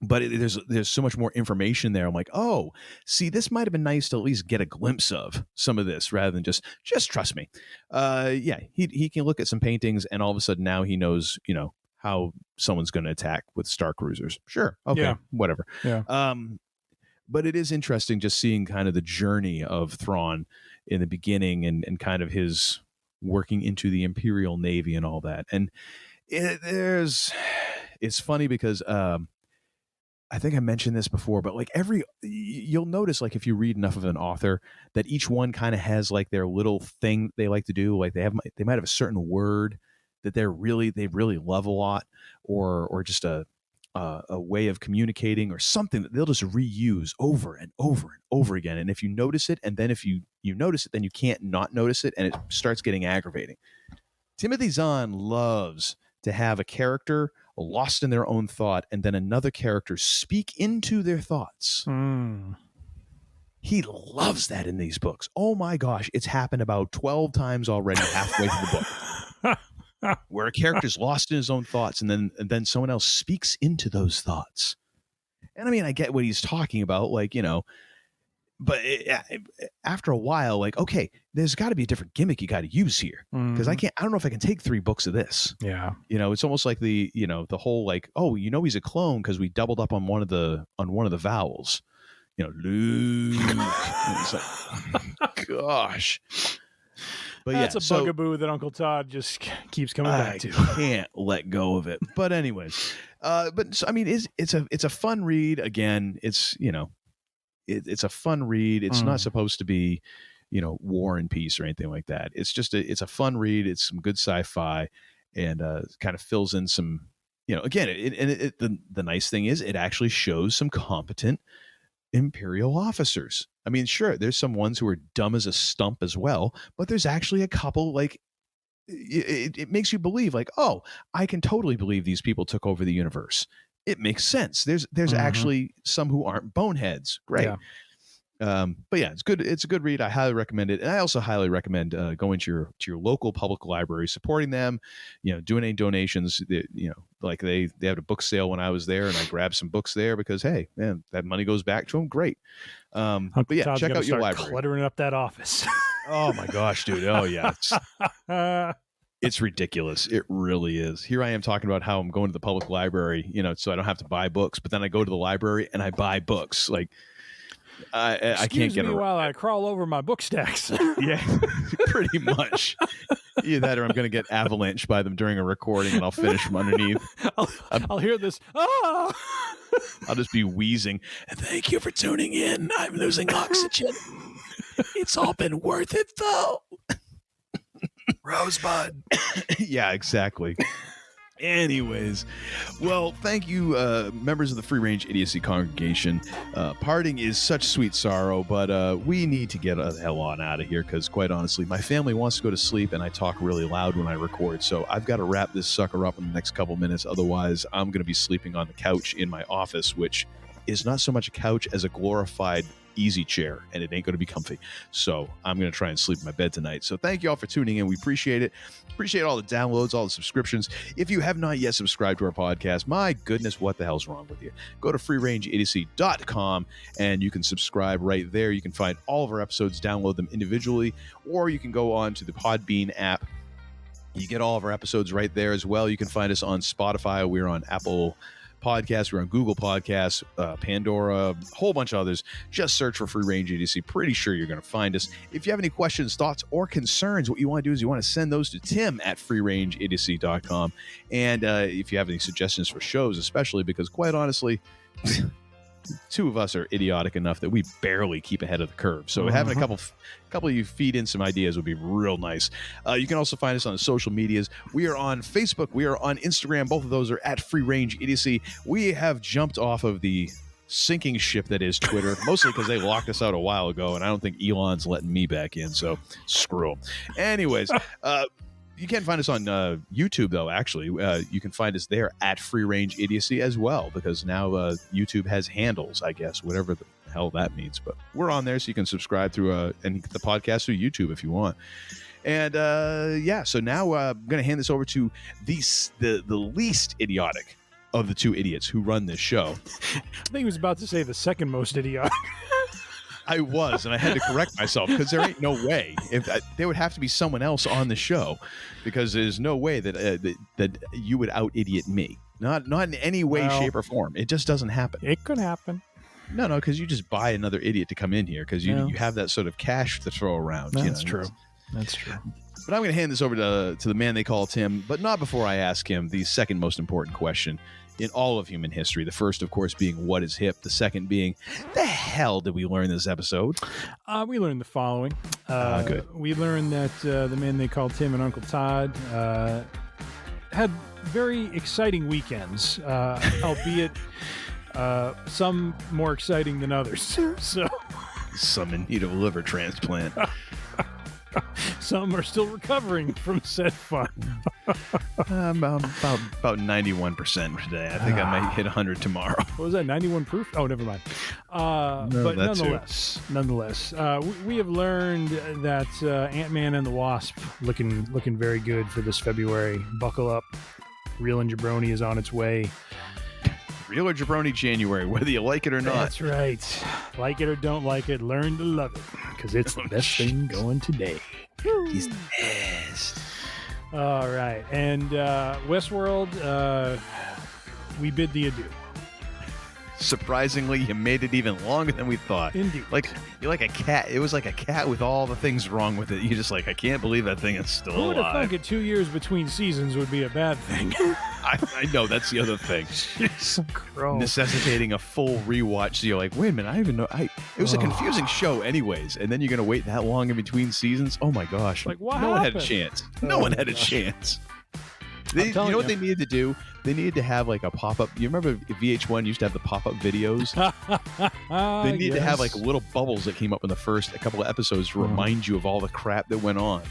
but there's so much more information there. I'm like, oh, see, this might have been nice to at least get a glimpse of some of this, rather than just trust me. Yeah, he can look at some paintings, and all of a sudden now he knows, how someone's going to attack with Star Cruisers. Sure, okay, yeah. Whatever. Yeah. But it is interesting just seeing kind of the journey of Thrawn in the beginning and kind of his working into the Imperial Navy and all that. And it's funny because I think I mentioned this before, but like you'll notice, like if you read enough of an author, that each one kind of has like their little thing they like to do. Like they might have a certain word that they really love a lot, or just a way of communicating or something that they'll just reuse over and over and over again. And if you notice it, and then if you notice it, then you can't not notice it, and it starts getting aggravating. Timothy Zahn loves to have a character lost in their own thought and then another character speak into their thoughts. He loves that in these books. Oh my gosh, it's happened about 12 times already halfway through the book. Where a character's lost in his own thoughts and then someone else speaks into those thoughts. And I mean, I get what he's talking about, like, you know, but after a while, like, okay, there's got to be a different gimmick you got to use here, because I don't know if I can take 3 books of this. Yeah, you know, it's almost like the whole like, oh, you know, he's a clone because we doubled up on one of the vowels. You know, Luke. It's like, gosh. But that's a bugaboo that Uncle Todd just keeps coming back to. I can't let go of it. But anyways, I mean, it's a fun read. Again, it's, you know, it's a fun read. It's not supposed to be, you know, War and Peace or anything like that. It's just it's a fun read. It's some good sci-fi, and kind of fills in some, you know, again, the nice thing is it actually shows some competent Imperial officers. I mean, sure, there's some ones who are dumb as a stump as well, but there's actually a couple, like, it makes you believe, like, oh, I can totally believe these people took over the universe. It makes sense. There's actually some who aren't boneheads. Great. Yeah. But yeah, it's good. It's a good read. I highly recommend it. And I also highly recommend going to your local public library, supporting them, you know, doing any donations. You know, like they had a book sale when I was there, and I grabbed some books there because, hey, man, that money goes back to them. Great. But yeah, Todd's check out your library. Cluttering up that office. Oh my gosh, dude. Oh yeah. It's ridiculous. It really is. Here I am talking about how I'm going to the public library, you know, so I don't have to buy books, but then I go to the library and I buy books. Like, I can't get around. While I crawl over my book stacks. Yeah, pretty much. Either that or I'm going to get avalanched by them during a recording, and I'll finish from underneath. I'll hear this. Ah! I'll just be wheezing. Thank you for tuning in. I'm losing oxygen. It's all been worth it, though. Rosebud. Yeah, exactly. Anyways, well, thank you, members of the Free Range Idiocy congregation. Parting is such sweet sorrow, but we need to get the hell on out of here because, quite honestly, my family wants to go to sleep and I talk really loud when I record, so I've got to wrap this sucker up in the next couple minutes. Otherwise, I'm going to be sleeping on the couch in my office, which is not so much a couch as a glorified easy chair, and it ain't going to be comfy. So I'm going to try and sleep in my bed tonight. So thank you all for tuning in. We appreciate it. Appreciate all the downloads, all the subscriptions. If you have not yet subscribed to our podcast, my goodness, what the hell's wrong with you? Go to freerangeidiocy.com and you can subscribe right there. You can find all of our episodes, download them individually, or you can go on to the Podbean app. You get all of our episodes right there as well. You can find us on Spotify. We're on Apple Podcasts. We're on Google Podcasts, Pandora, a whole bunch of others. Just search for Free Range Idiocy. Pretty sure you're going to find us. If you have any questions, thoughts, or concerns, what you want to do is you want to send those to Tim at freerangeidiocy.com. And if you have any suggestions for shows, especially because, quite honestly, two of us are idiotic enough that we barely keep ahead of the curve. So having a couple of you feed in some ideas would be real nice. You can also find us on the social medias. We are on Facebook. We are on Instagram. Both of those are at Free Range Idiocy. We have jumped off of the sinking ship that is Twitter, mostly because they locked us out a while ago, and I don't think Elon's letting me back in, so screw him. Anyways, you can find us on YouTube, though, actually. You can find us there at Free Range Idiocy as well, because now YouTube has handles, I guess, whatever the hell that means. But we're on there, so you can subscribe through and get the podcast through YouTube if you want. And yeah, so now I'm going to hand this over to the least idiotic of the two idiots who run this show. I think he was about to say the second most idiotic. I was, and I had to correct myself because there ain't no way. There would have to be someone else on the show, because there's no way that you would out idiot me. Not in any way, shape, or form. It just doesn't happen. It could happen. No, because you just buy another idiot to come in here because you have that sort of cash to throw around. That's true. That's true. But I'm going to hand this over to the man they call Tim, but not before I ask him the second most important question in all of human history. The first, of course, being what is hip. The second being, the hell did we learn this episode? We learned the following. Good. We learned that the man they call Tim and Uncle Todd had very exciting weekends, albeit some more exciting than others. So some in need of a liver transplant. Some are still recovering from said fun. About 91% today. I think I might hit 100 tomorrow. What was that? 91 proof? Oh, never mind. But nonetheless, we have learned that Ant Man and the Wasp looking very good for this February. Buckle up. Real and Jabroni is on its way. Real or Jabroni January, whether you like it or not. That's right. Like it or don't like it, learn to love it, because it's the best thing going today. He's the best. All right. And Westworld, we bid thee adieu. Surprisingly, you made it even longer than we thought. Indeed. You're like a cat. It was like a cat with all the things wrong with it. You're just like, I can't believe that thing is still alive. Who would have thunk it 2 years between seasons would be a bad thing? I know, that's the other thing. Jeez, necessitating a full rewatch. So you're like, wait a minute, I don't even know. It was a confusing show anyways. And then you're going to wait that long in between seasons? Oh my gosh. Like, what No happened? one had a chance. No one had a chance. You know what they needed to do? They needed to have like a pop-up. You remember VH1 used to have the pop-up videos? They need to have like little bubbles that came up in the first couple of episodes to remind you of all the crap that went on.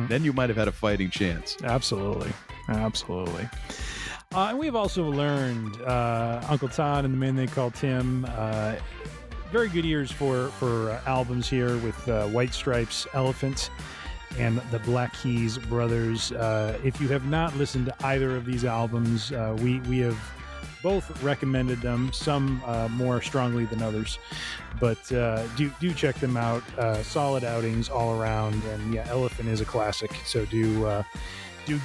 Then you might have had a fighting chance. Absolutely. And we've also learned Uncle Todd and the man they call Tim. Very good years for albums here with White Stripes, Elephant, and the Black Keys Brothers. If you have not listened to either of these albums, we have both recommended them, some more strongly than others, but do check them out. Solid outings all around, and yeah, Elephant is a classic, so do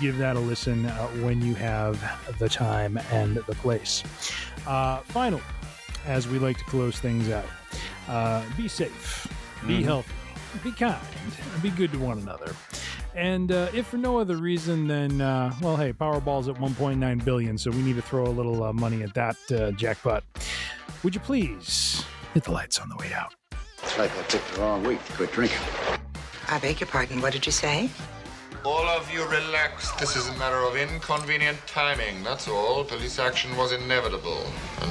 give that a listen when you have the time and the place. Finally, as we like to close things out, be safe, be healthy, be kind, and be good to one another. And if for no other reason than, well, hey, Powerball's at 1.9 billion, so we need to throw a little money at that jackpot. Would you please hit the lights on the way out? It's like I picked the wrong week to quit drinking. I beg your pardon, what did you say? All of you relax. This is a matter of inconvenient timing, that's all. Police action was inevitable. And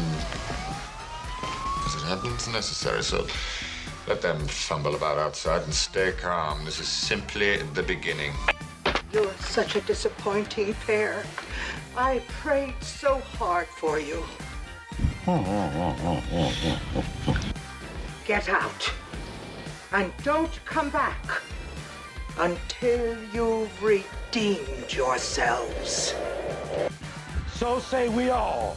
as it happens, necessary, so let them fumble about outside and stay calm. This is simply the beginning. You're such a disappointing pair. I prayed so hard for you. Get out. And don't come back until you've redeemed yourselves. So say we all.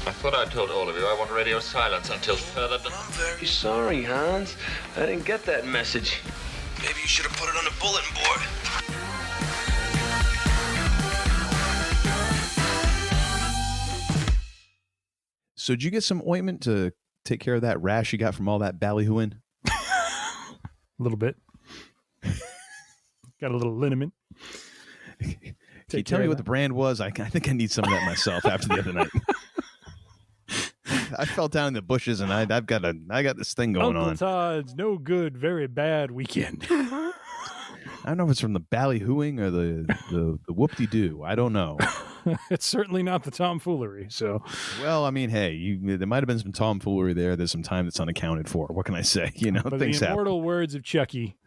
I thought I told all of you I want radio silence until further... I'm very sorry, Hans. I didn't get that message. Maybe you should have put it on the bulletin board. So did you get some ointment to take care of that rash you got from all that ballyhooing? A little bit. Got a little liniment. Can you tell me what the brand was? I think I need some of that myself after the other night. I fell down in the bushes and I got this thing going on. Uncle Todd's no good, very bad weekend. I don't know if it's from the ballyhooing or the whoop-de-doo. I don't know. It's certainly not the tomfoolery. So, well, I mean, hey, there might have been some tomfoolery there. There's some time that's unaccounted for. What can I say? You know, but things the happen. immortal words of Chucky,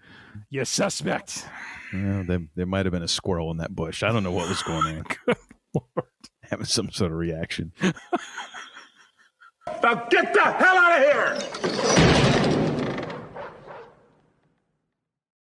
you suspect. There might have been a squirrel in that bush. I don't know what was going on. Good Lord. Having some sort of reaction. Now get the hell out of here!